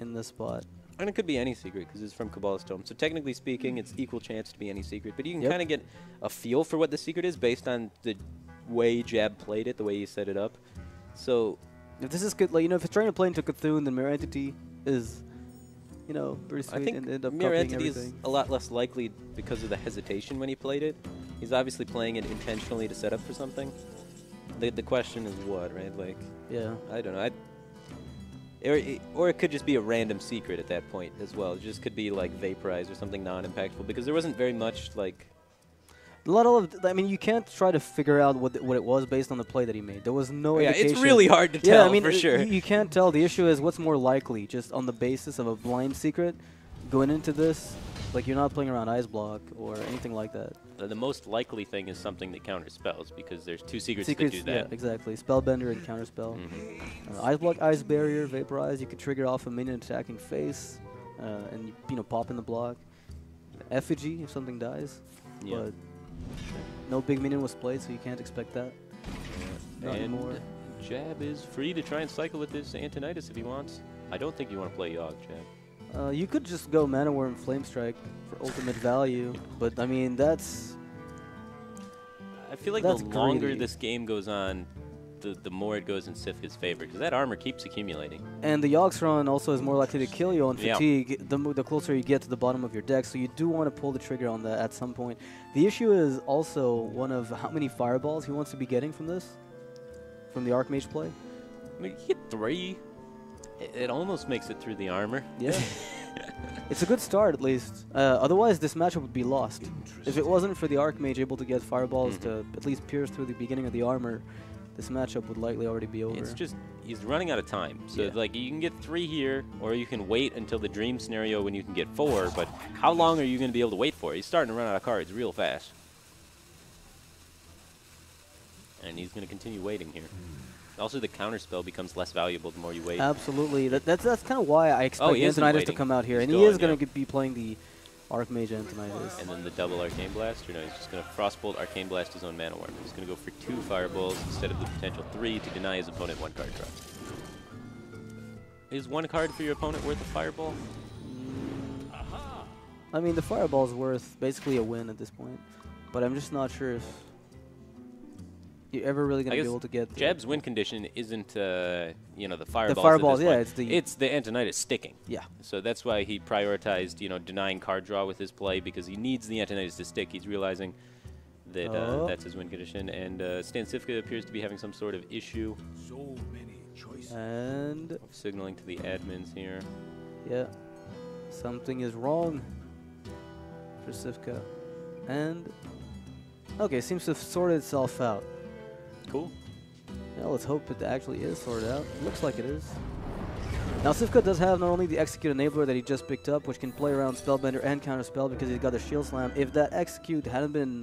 in this spot. And it could be any secret because it's from Cabal Tome. So technically speaking, it's equal chance to be any secret. But you can kind of get a feel for what the secret is based on the way Jab played it, the way he set it up. So if this is good, like, if it's trying to play into Cthulhu, then Mirror Entity is, pretty sweet. I think and end up Mirror copying Entity is everything. a lot less likely because of the hesitation when he played it. He's obviously playing it intentionally to set up for something. The question is what, right? Like, Yeah. I don't know. Or it could just be a random secret at that point as well. It just could be like Vaporize or something non-impactful because there wasn't very much like. You can't try to figure out what it was based on the play that he made. There was no indication. It's really hard to tell for sure. You can't tell. The issue is what's more likely, just on the basis of a blind secret going into this. Like, you're not playing around Ice Block or anything like that. The most likely thing is something that counters spells because there's 2 secrets that do that. Yeah, exactly. Spellbender and Counterspell. Ice Block, Ice Barrier, Vaporize. You could trigger off a minion attacking face, and pop in the block. Effigy if something dies. Yeah. But no big minion was played, so you can't expect that. Not And anymore. Jab is free to try and cycle with this Antonidas if he wants. I don't think you want to play Yogg, Jab. You could just go Mana Worm Flame Strike for ultimate value, but I mean that's. I feel like That's the longer greedy. this game goes on, the more it goes in Cifka's favor because that armor keeps accumulating. And the Yogg's run also is more likely to kill you on Yeah. fatigue the closer you get to the bottom of your deck, so you do want to pull the trigger on that at some point. The issue is also one of how many fireballs he wants to be getting from this, from the Archmage play. I mean, you get 3. It almost makes it through the armor. Yeah. It's a good start, at least. Otherwise, this matchup would be lost. If it wasn't for the Archmage able to get fireballs to at least pierce through the beginning of the armor, this matchup would likely already be over. It's just, he's running out of time. So, Yeah. like, you can get 3 here, or you can wait until the dream scenario when you can get 4, but how long are you going to be able to wait for? He's starting to run out of cards real fast. And he's going to continue waiting here. Also, the counterspell becomes less valuable the more you wait. Absolutely. That's kind of why I expect he isn't Antonidas to waiting. come out here. He's And he is going, going to be playing the Archmage Antonidas. And then the double Arcane Blast, or no, he's just going to Frostbolt, Arcane Blast his own Mana Worm. He's going to go for 2 Fireballs instead of the potential 3 to deny his opponent 1 card draw. Is 1 card for your opponent worth a Fireball? I mean, the Fireball's worth basically a win at this point. But I'm just not sure if... you're ever really going to be able to get. Jeb's win condition isn't, you know, the fireballs. The fireballs, yeah, it's the Antonitis sticking. Yeah. So that's why he prioritized, you know, denying card draw with his play, because he needs the Antonitis to stick. He's realizing that that's his win condition, and StanCifka appears to be having some sort of issue. So many choices. And Signaling to the admins here. yeah, something is wrong for Cifka. And okay, seems to have sorted itself out. Cool. Yeah, let's hope it actually is sorted out. Looks like it is. Now Cifka does have not only the Execute Enabler that he just picked up, which can play around Spellbender and Counterspell because he's got the Shield Slam. If that Execute hadn't been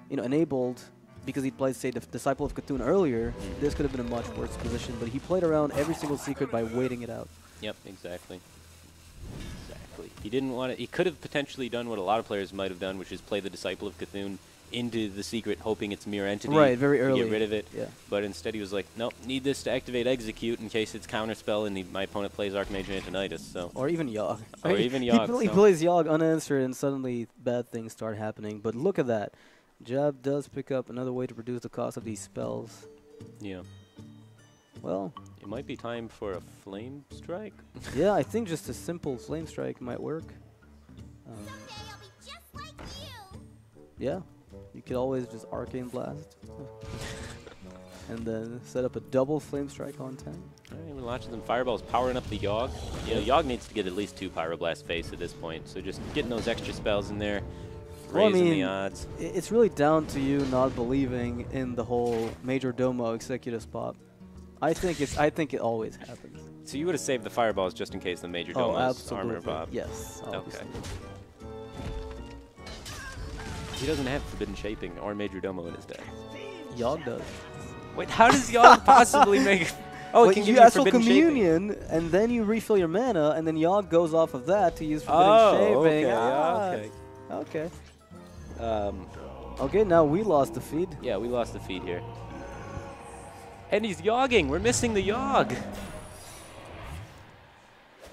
you know, enabled because he played, say, the Disciple of Cthulhu earlier, this could have been a much worse position. But he played around every single secret by waiting it out. Yep, exactly. Exactly. He didn't want to. He could have potentially done what a lot of players might have done, which is play the Disciple of Cthulhu into the secret, hoping it's Mirror Entity. Right, very early. To get rid of it. Yeah. But instead he was like, nope, need this to activate Execute in case it's Counterspell and my opponent plays Archmage Antonitis. So. Or even Yogg. Or even Yogg. He plays Yogg unanswered and suddenly bad things start happening. But look at that. Jab does pick up another way to reduce the cost of these spells. Yeah. Well. It might be time for a Flame Strike. Yeah, I think just a simple Flame Strike might work. Yeah. You could always just Arcane Blast. And then set up a double Flame Strike on 10. Alright, we're launching some Fireballs, powering up the Yogg. You know, Yogg needs to get at least 2 Pyroblast face at this point, so just getting those extra spells in there, raising the odds. It's really down to you not believing in the whole Major Domo Executive pop. I think it always happens. So you would have saved the Fireballs just in case the Major Domo's armor pop? Yes, obviously. Okay. He doesn't have Forbidden Shaping or Major Domo in his deck. Yogg does. Wait, how does Yogg possibly make... Oh, well, it can give you ask for Forbidden Communion, and then you refill your mana, and then Yogg goes off of that to use Forbidden Shaping. Okay, okay. Okay. Okay, now we lost the feed. Yeah, we lost the feed here. And he's yogging. We're missing the Yogg.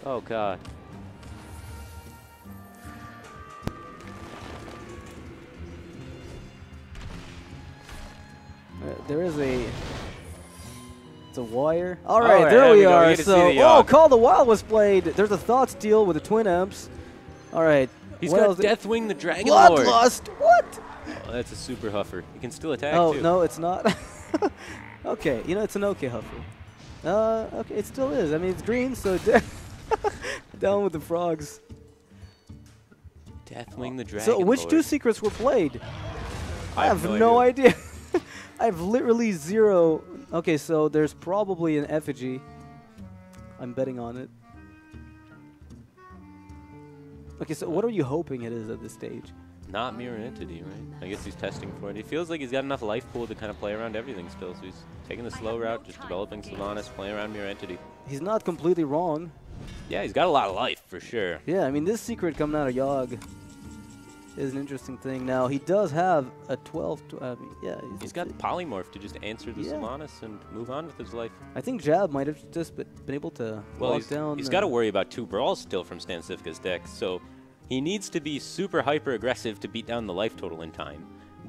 Oh, God. There is a... It's a wire. All right, there we are. So, Call the Wild was played. There's a Thought Steal with the Twin Amps. All right. He's got Deathwing the Dragon Lord. Bloodlust. What? Oh, that's a super huffer. He can still attack, too. Oh, no, it's not. Okay, you know, it's an okay huffer. Okay, it still is. I mean, it's green, so down with the frogs. Deathwing the Dragon So, which Lord. 2 secrets were played? I have no idea. I have literally 0. Okay, so there's probably an effigy. I'm betting on it. Okay, so what are you hoping it is at this stage? Not Mirror Entity, right? I guess he's testing for it. He feels like he's got enough life pool to kind of play around everything still, so he's taking the slow route, just developing Sylvanas, playing around Mirror Entity. He's not completely wrong. Yeah, he's got a lot of life, for sure. Yeah, I mean, this secret coming out of Yogg is an interesting thing. Now, he does have a 12... yeah, he's got the Polymorph to just answer the Sylvanas and move on with his life. I think Jab might have just been able to walk down... He's got to worry about 2 Brawls still from StanCifka's deck, so... He needs to be super hyper-aggressive to beat down the life total in time.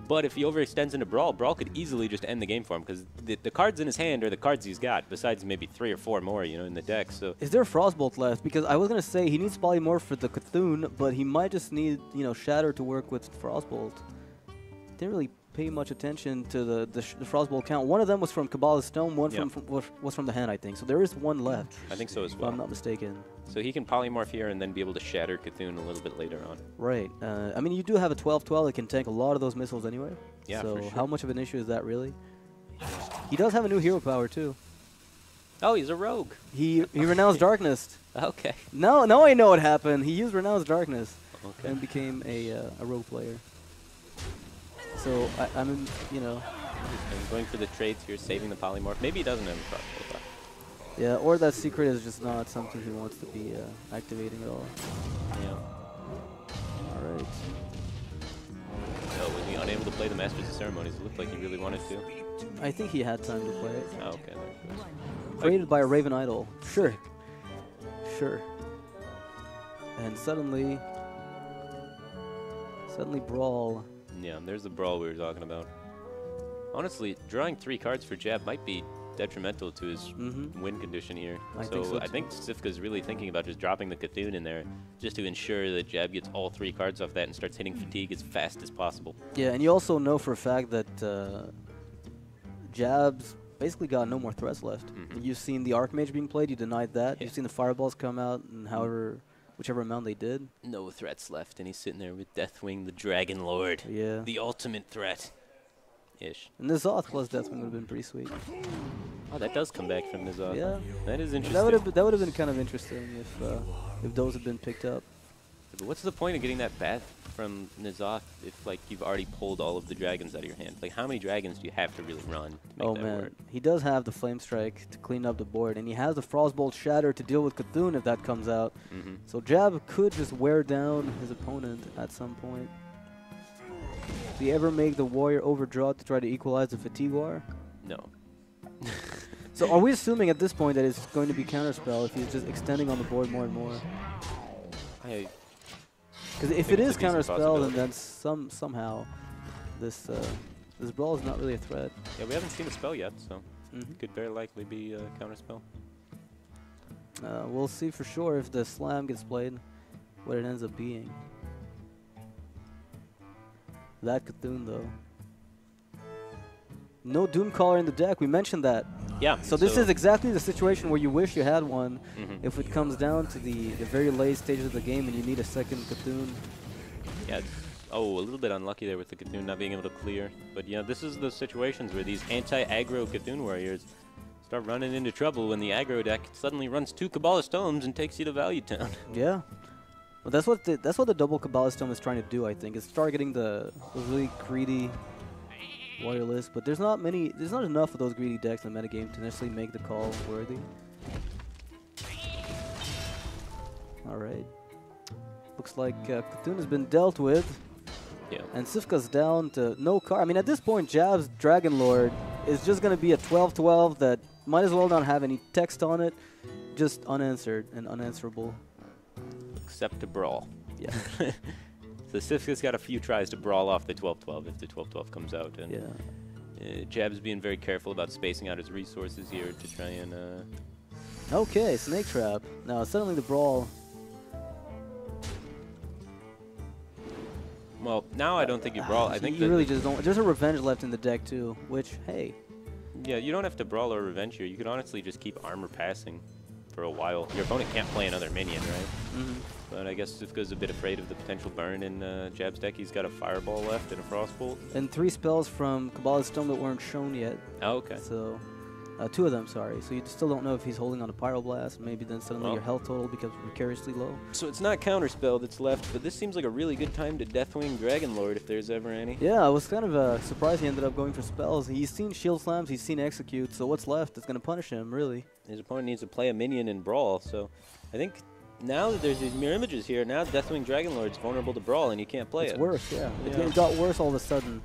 But if he overextends into Brawl, Brawl could easily just end the game for him, because the cards in his hand are the cards he's got, besides maybe 3 or 4 more, you know, in the deck. So is there a Frostbolt left? Because I was going to say he needs Polymorph for the Cthulhu, but he might just need, you know, Shatter to work with Frostbolt. Didn't really pay much attention to the Frostbolt count. One of them was from Kabbalah's Stone, one was from the hand, I think. So there is 1 left. I think so as well. If I'm not mistaken. So he can Polymorph here and then be able to Shatter Cthulhu a little bit later on. Right. I mean, you do have a 12-12 that can tank a lot of those missiles anyway. Yeah, so for sure. How much of an issue is that really? He does have a new hero power too. Oh, he's a rogue. He renounced Darkness. Okay. Now I know what happened. He used Renounced Darkness and became a rogue player. So I'm, you know. I'm going for the trades here, saving the Polymorph. Maybe he doesn't have a Frostbolt. Yeah, or that secret is just not something he wants to be activating at all. Yeah. All right. So was he unable to play the Masters of Ceremonies? It looked like he really wanted to. I think he had time to play it. Oh, okay. Created by a Raven Idol. Sure. Sure. And suddenly Brawl. Yeah, there's the Brawl we were talking about. Honestly, drawing 3 cards for Jab might be detrimental to his win condition here. I think Cifka's really thinking about just dropping the Cthulhu in there just to ensure that Jab gets all 3 cards off that and starts hitting fatigue as fast as possible. Yeah, and you also know for a fact that Jab's basically got no more threats left. You've seen the Archmage being played, you denied that. You've seen the Fireballs come out, and whichever amount they did. No threats left, and he's sitting there with Deathwing, the Dragon Lord. Yeah. The ultimate threat. Ish. And the Zoth plus Deathwing would have been pretty sweet. Oh, that does come back from the Zoth. Yeah. That is interesting. That would have been kind of interesting if those had been picked up. But what's the point of getting that Bath from N'Zoth if like you've already pulled all of the dragons out of your hand? Like how many dragons do you have to really run to make that work? He does have the Flame Strike to clean up the board, and he has the Frostbolt Shatter to deal with Cthulhu if that comes out. So Jab could just wear down his opponent at some point. Do you ever make the Warrior overdraw to try to equalize the Fatigue War? No. So are we assuming at this point that it's going to be Counterspell if he's just extending on the board more and more? Because if it is Counterspell, then somehow this brawl is not really a threat. Yeah, we haven't seen a spell yet, so could very likely be Counterspell. We'll see for sure if the Slam gets played, what it ends up being. That Cthulhu, though. No Doomcaller in the deck. We mentioned that. Yeah. So this is exactly the situation where you wish you had one. If it comes down to the very late stages of the game and you need a second Cthulhu. Yeah. A little bit unlucky there with the Cthulhu not being able to clear. But yeah, this is the situations where these anti-aggro Cthulhu warriors start running into trouble when the aggro deck suddenly runs 2 Kabbalist Tomes and takes you to Value Town. Yeah. Well, that's what the double Kabbalist Tome is trying to do, I think, is start getting the really greedy warrior list. But there's not enough of those greedy decks in the metagame to necessarily make the call worthy. All right. Looks like Cthulhu has been dealt with. Yeah. And Cifka's down to no card. I mean, at this point, Jab's Dragon Lord is just going to be a 12/12 that might as well not have any text on it. Just unanswered and unanswerable. Except to brawl. Yeah. So Cifka's got a few tries to brawl off the 12/12 if the 12/12 comes out. And Jab's being very careful about spacing out his resources here to try and... Okay, Snake Trap. Now, suddenly the brawl... Well, now I don't think you brawl. I think you really just don't... There's a Revenge left in the deck, too, which, hey... Yeah, you don't have to brawl or Revenge here. You could honestly just keep armor passing for a while. Your opponent can't play another minion, right? But I guess Cifka's a bit afraid of the potential burn in Jab's deck. He's got a Fireball left and a Frostbolt. And 3 spells from Kabbalist Tome that weren't shown yet. Oh, okay. So, 2 of them, sorry. So you still don't know if he's holding on to Pyroblast. Maybe then suddenly your health total becomes precariously low. So it's not Counterspell that's left, but this seems like a really good time to Deathwing Dragon Lord if there's ever any. Yeah, I was kind of surprised he ended up going for spells. He's seen Shield Slams, he's seen Execute, so what's left is going to punish him, really. His opponent needs to play a minion in Brawl, so I think now that there's these mirror images here, now Deathwing Dragon Lord's vulnerable to Brawl and you can't play it. It's worse, yeah. It got worse all of a sudden.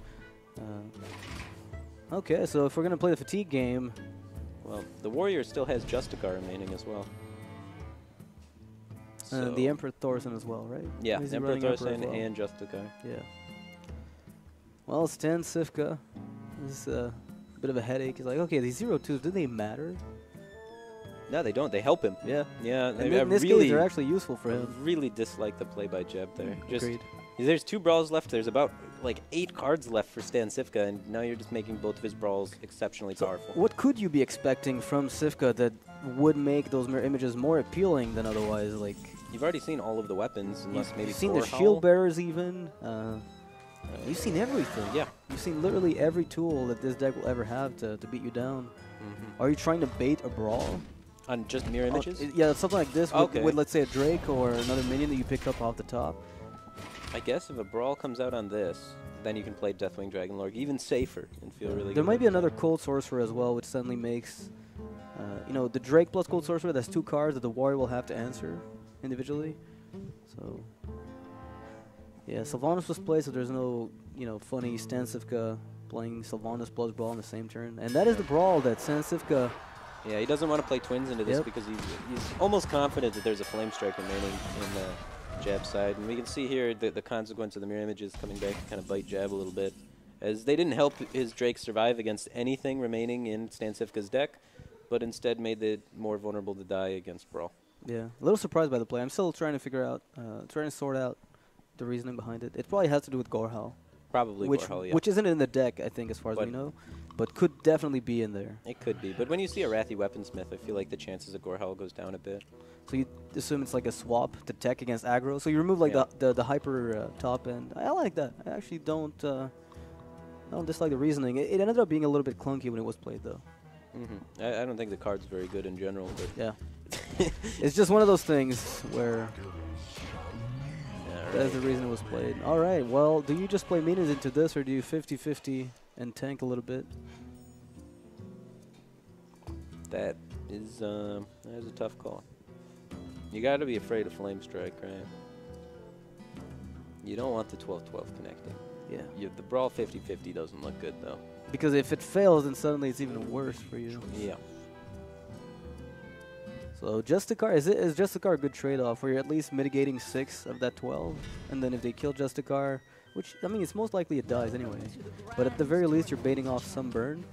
Okay, so if we're going to play the Fatigue game... Well, the Warrior still has Justicar remaining as well. And the Emperor Thorson as well, right? Yeah, Emperor Thorson and Justicar. Yeah. Well, StanCifka is a bit of a headache. He's like, okay, these 0-2s, do they matter? No, they don't. They help him. Yeah. Yeah, and in this case, they're actually useful for him. Really dislike the play by Jeb there. Agreed. There's 2 brawls left. There's about like 8 cards left for StanCifka, and now you're just making both of his brawls exceptionally powerful. What could you be expecting from Cifka that would make those mirror images more appealing than otherwise? Like, you've already seen all of the weapons, unless maybe you've seen the shield bearers even. You've seen everything. Yeah. You've seen literally every tool that this deck will ever have to beat you down. Are you trying to bait a brawl? On just mirror images? Yeah, something like this with, let's say, a Drake or another minion that you pick up off the top. I guess if a brawl comes out on this, then you can play Deathwing Dragon Lord even safer and feel really good. There might be another Cold Sorcerer as well, which suddenly makes, the Drake plus Cold Sorcerer, that's 2 cards that the Warrior will have to answer individually. So, yeah, Sylvanas was played, so there's no, funny StanCifka playing Sylvanas plus Brawl on the same turn. And that is the Brawl that StanCifka... Yeah, he doesn't want to play Twins into this because he's almost confident that there's a Flame Strike remaining in the Jab side. And we can see here the consequence of the mirror images coming back to kind of bite Jab a little bit. as they didn't help his Drake survive against anything remaining in StanCifka's deck, but instead made it more vulnerable to die against Brawl. Yeah, a little surprised by the play. I'm still trying to figure out, trying to sort out the reasoning behind it. It probably has to do with Gorhal. Probably which, Gorhal, yeah. which isn't in the deck, I think, as far as we know, but could definitely be in there. It could be, but when you see a Wrathy Weaponsmith, I feel like the chances of Gorhal goes down a bit. So you assume it's like a swap to tech against aggro. So you remove like the hyper top end. I like that. I actually don't dislike the reasoning. It ended up being a little bit clunky when it was played, though. I don't think the card's very good in general, but yeah, it's just one of those things where that's the reason it was played. All right. Well, do you just play minions into this, or do you 50-50 and tank a little bit? that is a tough call. You got to be afraid of Flame Strike, right? You don't want the 12-12 connecting. Yeah. The Brawl 50-50 doesn't look good, though. Because if it fails, then suddenly it's even worse for you. Yeah. So Justicar, is Justicar a good trade-off where you're at least mitigating 6 of that 12? And then if they kill Justicar, which, I mean, it's most likely it dies anyway. But at the very least, you're baiting off some burn.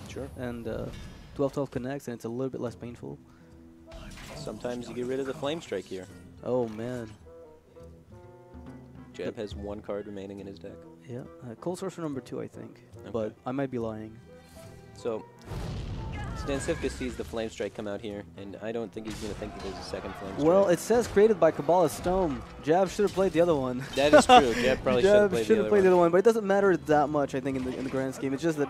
Sure. And 12-12 connects, and it's a little bit less painful. Sometimes you get rid of the Flame Strike here. Oh, man. Jeb has 1 card remaining in his deck. Yeah. Cold Sorcerer number 2, I think. Okay. But I might be lying. So, StanCifka sees the Flame Strike come out here, and I don't think he's going to think that there's a second Flame Strike. Well, it says created by Kabbalah Stone. Jab should have played the other one. That is true. Jeb probably should have played the other one. But it doesn't matter that much, I think, in the grand scheme. It's just that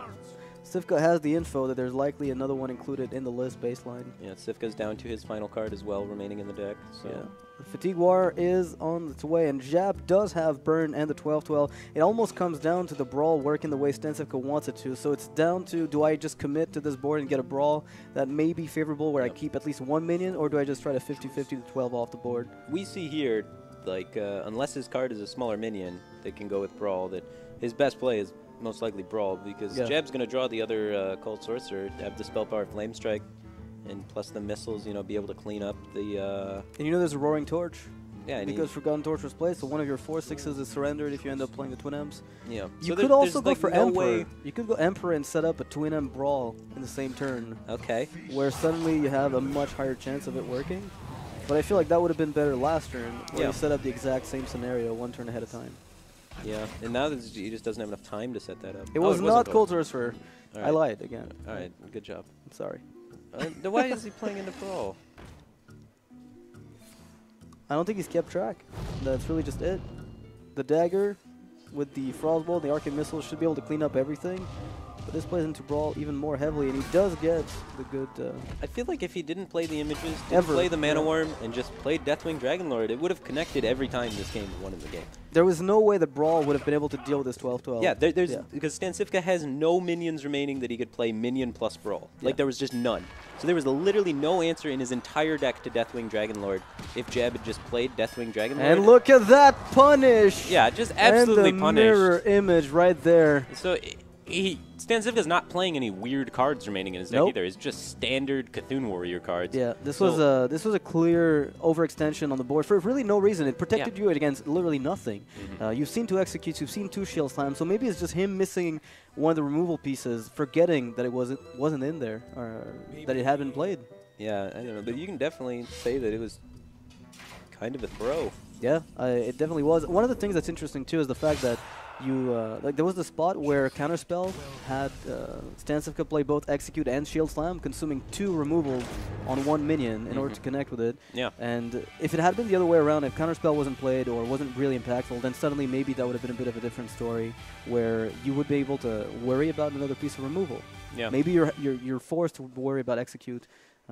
Cifka has the info that there's likely another one included in the list baseline. Yeah, Cifka's down to his final card as well, remaining in the deck. So. Yeah. The Fatigue War is on its way, and Jab does have Burn and the 12-12. It almost comes down to the Brawl working the way StanCifka wants it to. So it's down to, do I just commit to this board and get a Brawl that may be favorable where I keep at least 1 minion, or do I just try to 50-50 the 12 off the board? We see here, like, unless his card is a smaller minion, they can go with Brawl. That his best play is most likely Brawl, because Jeb's going to draw the other Cold Sorcerer, have the Spell Power Flame Strike, and plus the missiles, you know, be able to clean up the... And you know there's a Roaring Torch? Yeah. Because Forgotten Torch was played, so one of your 4/6s is surrendered if you end up playing the Twin M's. Yeah. You could also go for Emperor. You could go Emperor and set up a Twin M Brawl in the same turn. Okay. Where suddenly you have a much higher chance of it working. But I feel like that would have been better last turn, where you set up the exact same scenario 1 turn ahead of time. Yeah, and now he just doesn't have enough time to set that up. It was not Cold Sorcerer. I lied again. All right, good job. I'm sorry. Then why is he playing into Brawl? I don't think he's kept track. That's really just it. The dagger with the Frostbolt and the Arcane Missile should be able to clean up everything. But this plays into Brawl even more heavily, and he does get the good... I feel like if he didn't play the images, didn't play the Mana Worm, and just played Deathwing Dragonlord, it would have connected every time this game won in the game. There was no way that Brawl would have been able to deal with this 12-12. Yeah, because StanCifka has no minions remaining that he could play minion plus Brawl. Like, there was just none. So there was literally no answer in his entire deck to Deathwing Dragonlord if Jeb had just played Deathwing Dragonlord. And look at that punish! Yeah, just absolutely and the punished. Mirror image right there. So StanCifka's not playing any weird cards remaining in his deck either. It's just standard Cthulhu Warrior cards. Yeah, this was a clear overextension on the board for really no reason. It protected you against literally nothing. You've seen 2 executes, you've seen 2 shield slams, so maybe it's just him missing one of the removal pieces, forgetting that it wasn't in there, or that it had been played. Yeah, I don't know, but you can definitely say that it was kind of a throw. Yeah, it definitely was. One of the things that's interesting too is the fact that like there was the spot where Counterspell had StanCifka play both Execute and Shield Slam, consuming 2 removals on 1 minion in order to connect with it. Yeah. And if it had been the other way around, if Counterspell wasn't played or wasn't really impactful, then suddenly maybe that would have been a bit of a different story, where you would be able to worry about another piece of removal. Yeah. Maybe you're forced to worry about Execute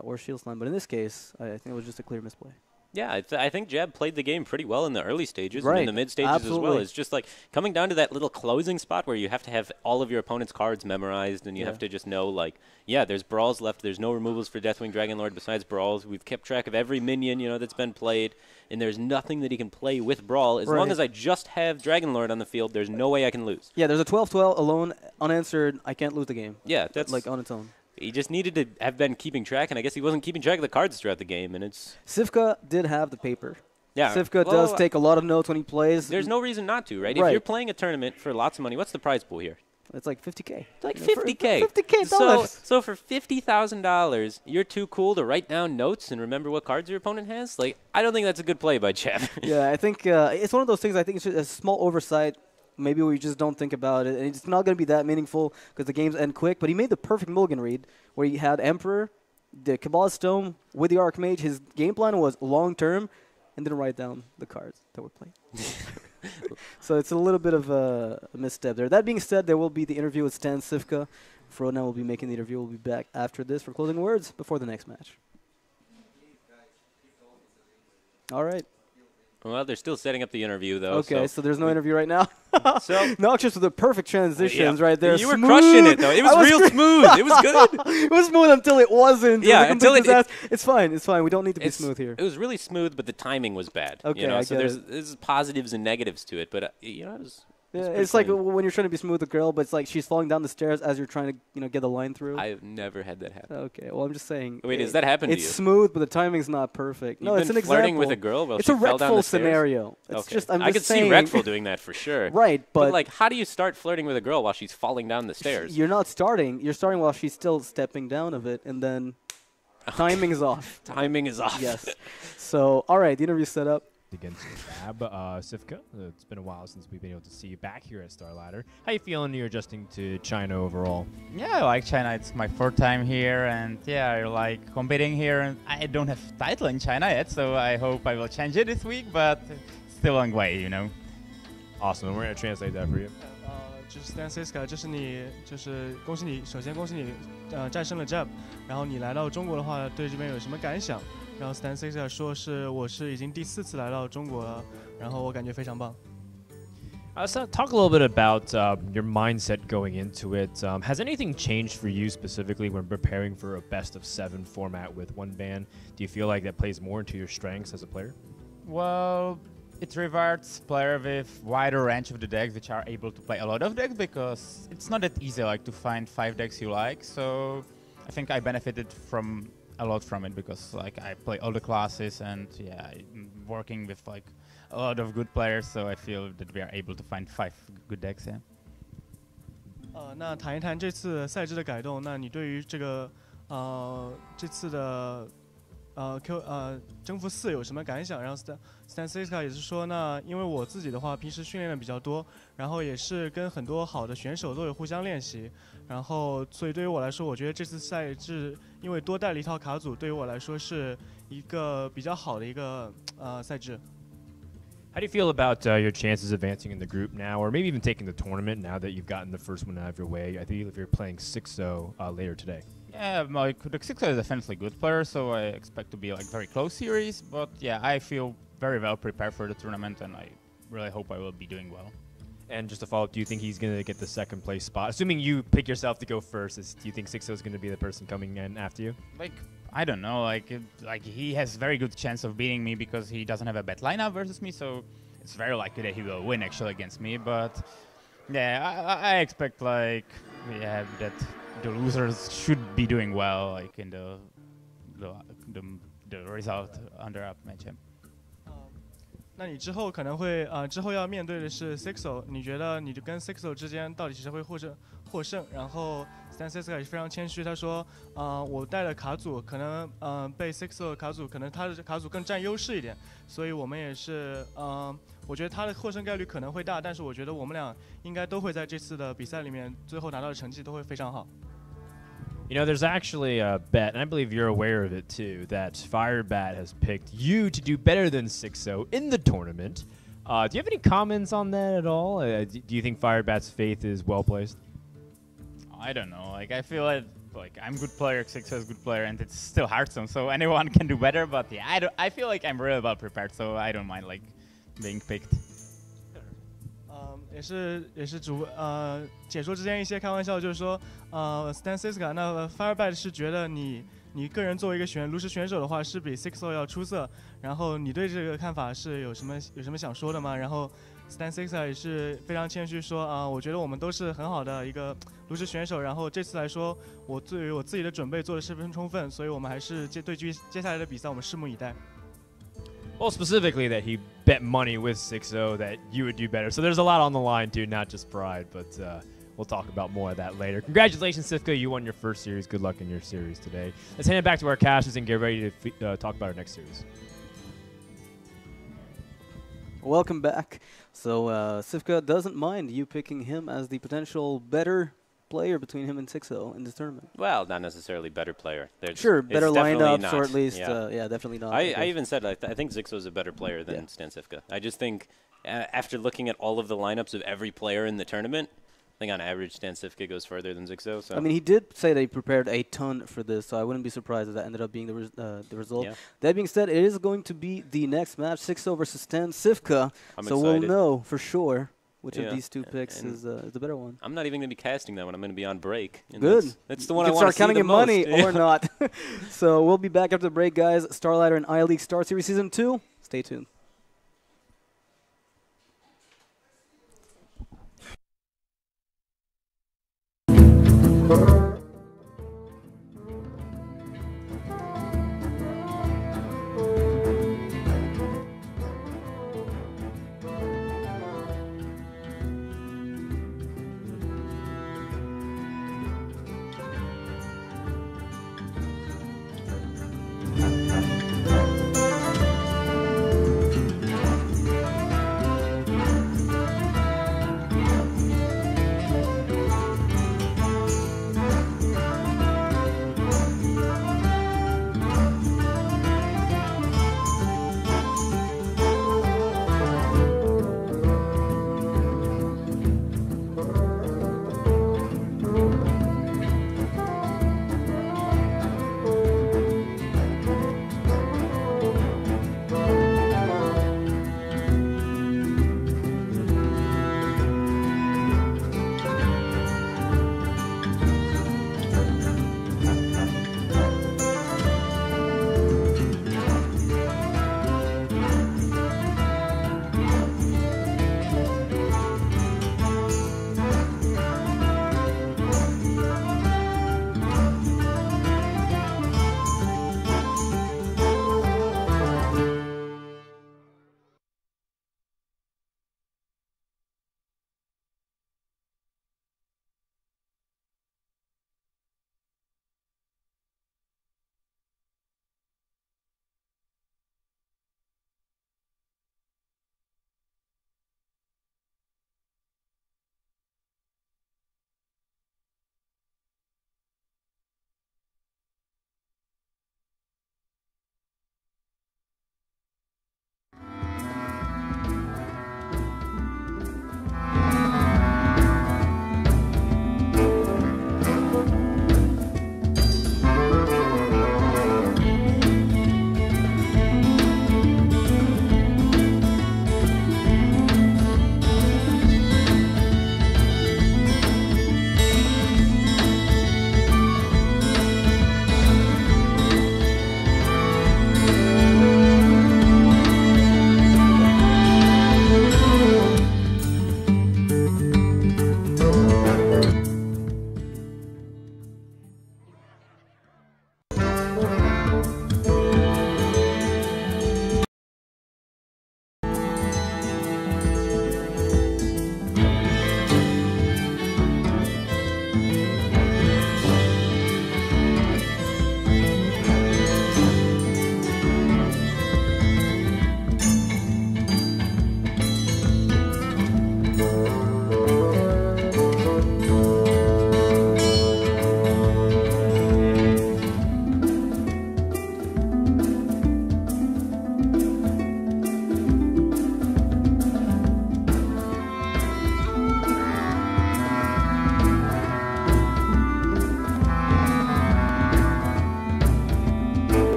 or Shield Slam, but in this case, I think it was just a clear misplay. Yeah, I think Jeb played the game pretty well in the early stages and in the mid stages as well. It's just like coming down to that little closing spot where you have to have all of your opponent's cards memorized, and you have to just know, like, there's Brawls left. There's no removals for Deathwing Dragonlord besides Brawls. We've kept track of every minion, that's been played, and there's nothing that he can play with Brawl. As long as I just have Dragonlord on the field, there's no way I can lose. Yeah, there's a 12-12 alone, unanswered. I can't lose the game. Yeah, that's like on its own. He just needed to have been keeping track, and I guess he wasn't keeping track of the cards throughout the game, and it's... Cifka did have the paper. Yeah. Cifka does take a lot of notes when he plays. There's no reason not to, right? If you're playing a tournament for lots of money, what's the prize pool here? It's like 50K. Like 50K. $50K. So for $50,000, you're too cool to write down notes and remember what cards your opponent has? Like, I don't think that's a good play by Jeff. Yeah, I think it's one of those things. I think it's just a small oversight. Maybe we just don't think about it. And it's not going to be that meaningful because the games end quick. But he made the perfect mulligan read where he had Emperor, the Kabbalist Tome with the Archmage. His game plan was long-term and didn't write down the cards that were played. So it's a little bit of a misstep there. That being said, there will be the interview with StanCifka. Frodan will be making the interview. We'll be back after this for closing words before the next match. All right. Well, they're still setting up the interview, though. Okay, so there's no interview right now. So Noxious with the perfect transitions right there. You were crushing it, though. It was real smooth. It was good. It was smooth until it wasn't. Yeah, until it's fine. It's fine. We don't need to be smooth here. It was really smooth, but the timing was bad. Okay, you know? I So get there's positives and negatives to it, but you know, it was. Yeah, it's like when you're trying to be smooth with a girl, but it's like she's falling down the stairs as you're trying to, get the line through. I've never had that happen. Okay, well, I'm just saying. Wait, does that happen to you? It's smooth, but the timing's not perfect. You've it's an example. flirting with a girl while it's she a fell down Redfall the stairs? scenario. It's Okay. just, I'm I just could saying. see Redfall doing that for sure. Right, but like, how do you start flirting with a girl while she's falling down the stairs? You're not starting. You're starting while she's still stepping down of it, and then timing is off. Timing is off. Yes. So, all right, the interview's set up. Against Cifka. It's been a while since we've been able to see you back here at StarLadder. How you feeling? You're adjusting to China overall? Yeah, I like China. It's my 4th time here, and yeah, I like competing here. And I don't have title in China yet, so I hope I will change it this week, but it's still a long way, Awesome, and we're going to translate that for you. 就是 StanCifka， 这是你，就是恭喜你，首先恭喜你，战胜了 Jeb， 然后你来到中国的话，对这边有什么感想？然后 StanCifka 说我是已经第4次来到中国了，然后我感觉非常棒。So talk a little bit about your mindset going into it. Has anything changed for you specifically when preparing for a best-of-7 format with one ban? Do you feel like that plays more into your strengths as a player? Well, it rewards player with wider range of the decks, which are able to play a lot of decks, because it's not that easy to find 5 decks you like. So I think I benefited a lot from it, because I play all the classes, and yeah, I'm working with a lot of good players, so I feel that we are able to find 5 good decks. Yeah. 那谈一谈这次赛制的改动，那你对于这个这次的征服4有什么感想？然后 StanCifka 也是说呢，因为我自己的话平时训练的比较多，然后也是跟很多好的选手都有互相练习，然后所以对于我来说，我觉得这次赛制因为多带了一套卡组，对于我来说是一个比较好的一个赛制。How do you feel about your chances advancing in the group now, or maybe even taking the tournament now that you've gotten the first one out of your way? I think if you're playing 6-0 later today. Yeah, the 6 is definitely a good player, so I expect to be very close series. But yeah, I feel very well prepared for the tournament, and I really hope I will be doing well. And just to follow up, do you think he's going to get the 2nd place spot? Assuming you pick yourself to go first, do you think 6-0 is going to be the person coming in after you? I don't know. He has very good chance of beating me because he doesn't have a bad lineup versus me, so it's very likely that he will win actually against me. But yeah, I expect that the losers should be doing well in the result under up match. 那你之后可能会之后要面对的是 Sixo， 你觉得你跟 Sixo 之间到底谁会获胜？然后 StanCifka 也是非常谦虚，他说我带的卡组可能被 Sixo 的卡组可能他的卡组更占优势一点，所以我们也是我觉得他的获胜概率可能会大，但是我觉得我们俩应该都会在这次的比赛里面最后拿到的成绩都会非常好。You know, there's actually a bet, and I believe you're aware of it too, that Firebat has picked you to do better than 6-0 in the tournament. Do you have any comments on that at all? Do you think Firebat's faith is well placed? I don't know. I feel I'm a good player, 6-0 is a good player, and it's still Hearthstone, so anyone can do better. But yeah, I feel like I'm really well prepared, so I don't mind being picked. 也是解说之间一些开玩笑，就是说StanCifka 那 Firebat 是觉得你个人作为一个炉石选手的话是比 Sixo 要出色，然后你对这个看法是有什么想说的吗？然后 StanCifka 也是非常谦虚说我觉得我们都是很好的一个炉石选手，然后这次来说我对于我自己的准备做得十分充分，所以我们还是对于接下来的比赛我们拭目以待。Well, specifically that he bet money with 6-0 that you would do better. So there's a lot on the line too, not just pride. But we'll talk about more of that later. Congratulations, Cifka. You won your first series. Good luck in your series today. Let's hand it back to our casters and get ready to talk about our next series. Welcome back. So Cifka doesn't mind you picking him as the potential better player between him and 6-0 in this tournament. Well, not necessarily better player. Sure, better lineups, not. or at least, yeah, definitely not. I even said I think 6-0 is a better player than StanCifka. I just think after looking at all of the lineups of every player in the tournament, I think on average StanCifka goes further than 6-0. So. I mean, he did say that he prepared a ton for this, so I wouldn't be surprised if that ended up being the result. Yeah. That being said, it is going to be the next match, 6-0 versus StanCifka, so excited. we'll know for sure which of Yeah. these two picks is the better one. I'm not even going to be casting that one. I'm going to be on break. And Good. That's the one you I can want to start see counting the in most. money or not. So we'll be back after the break, guys. StarLadder and iLeague Star Series Season 2. Stay tuned.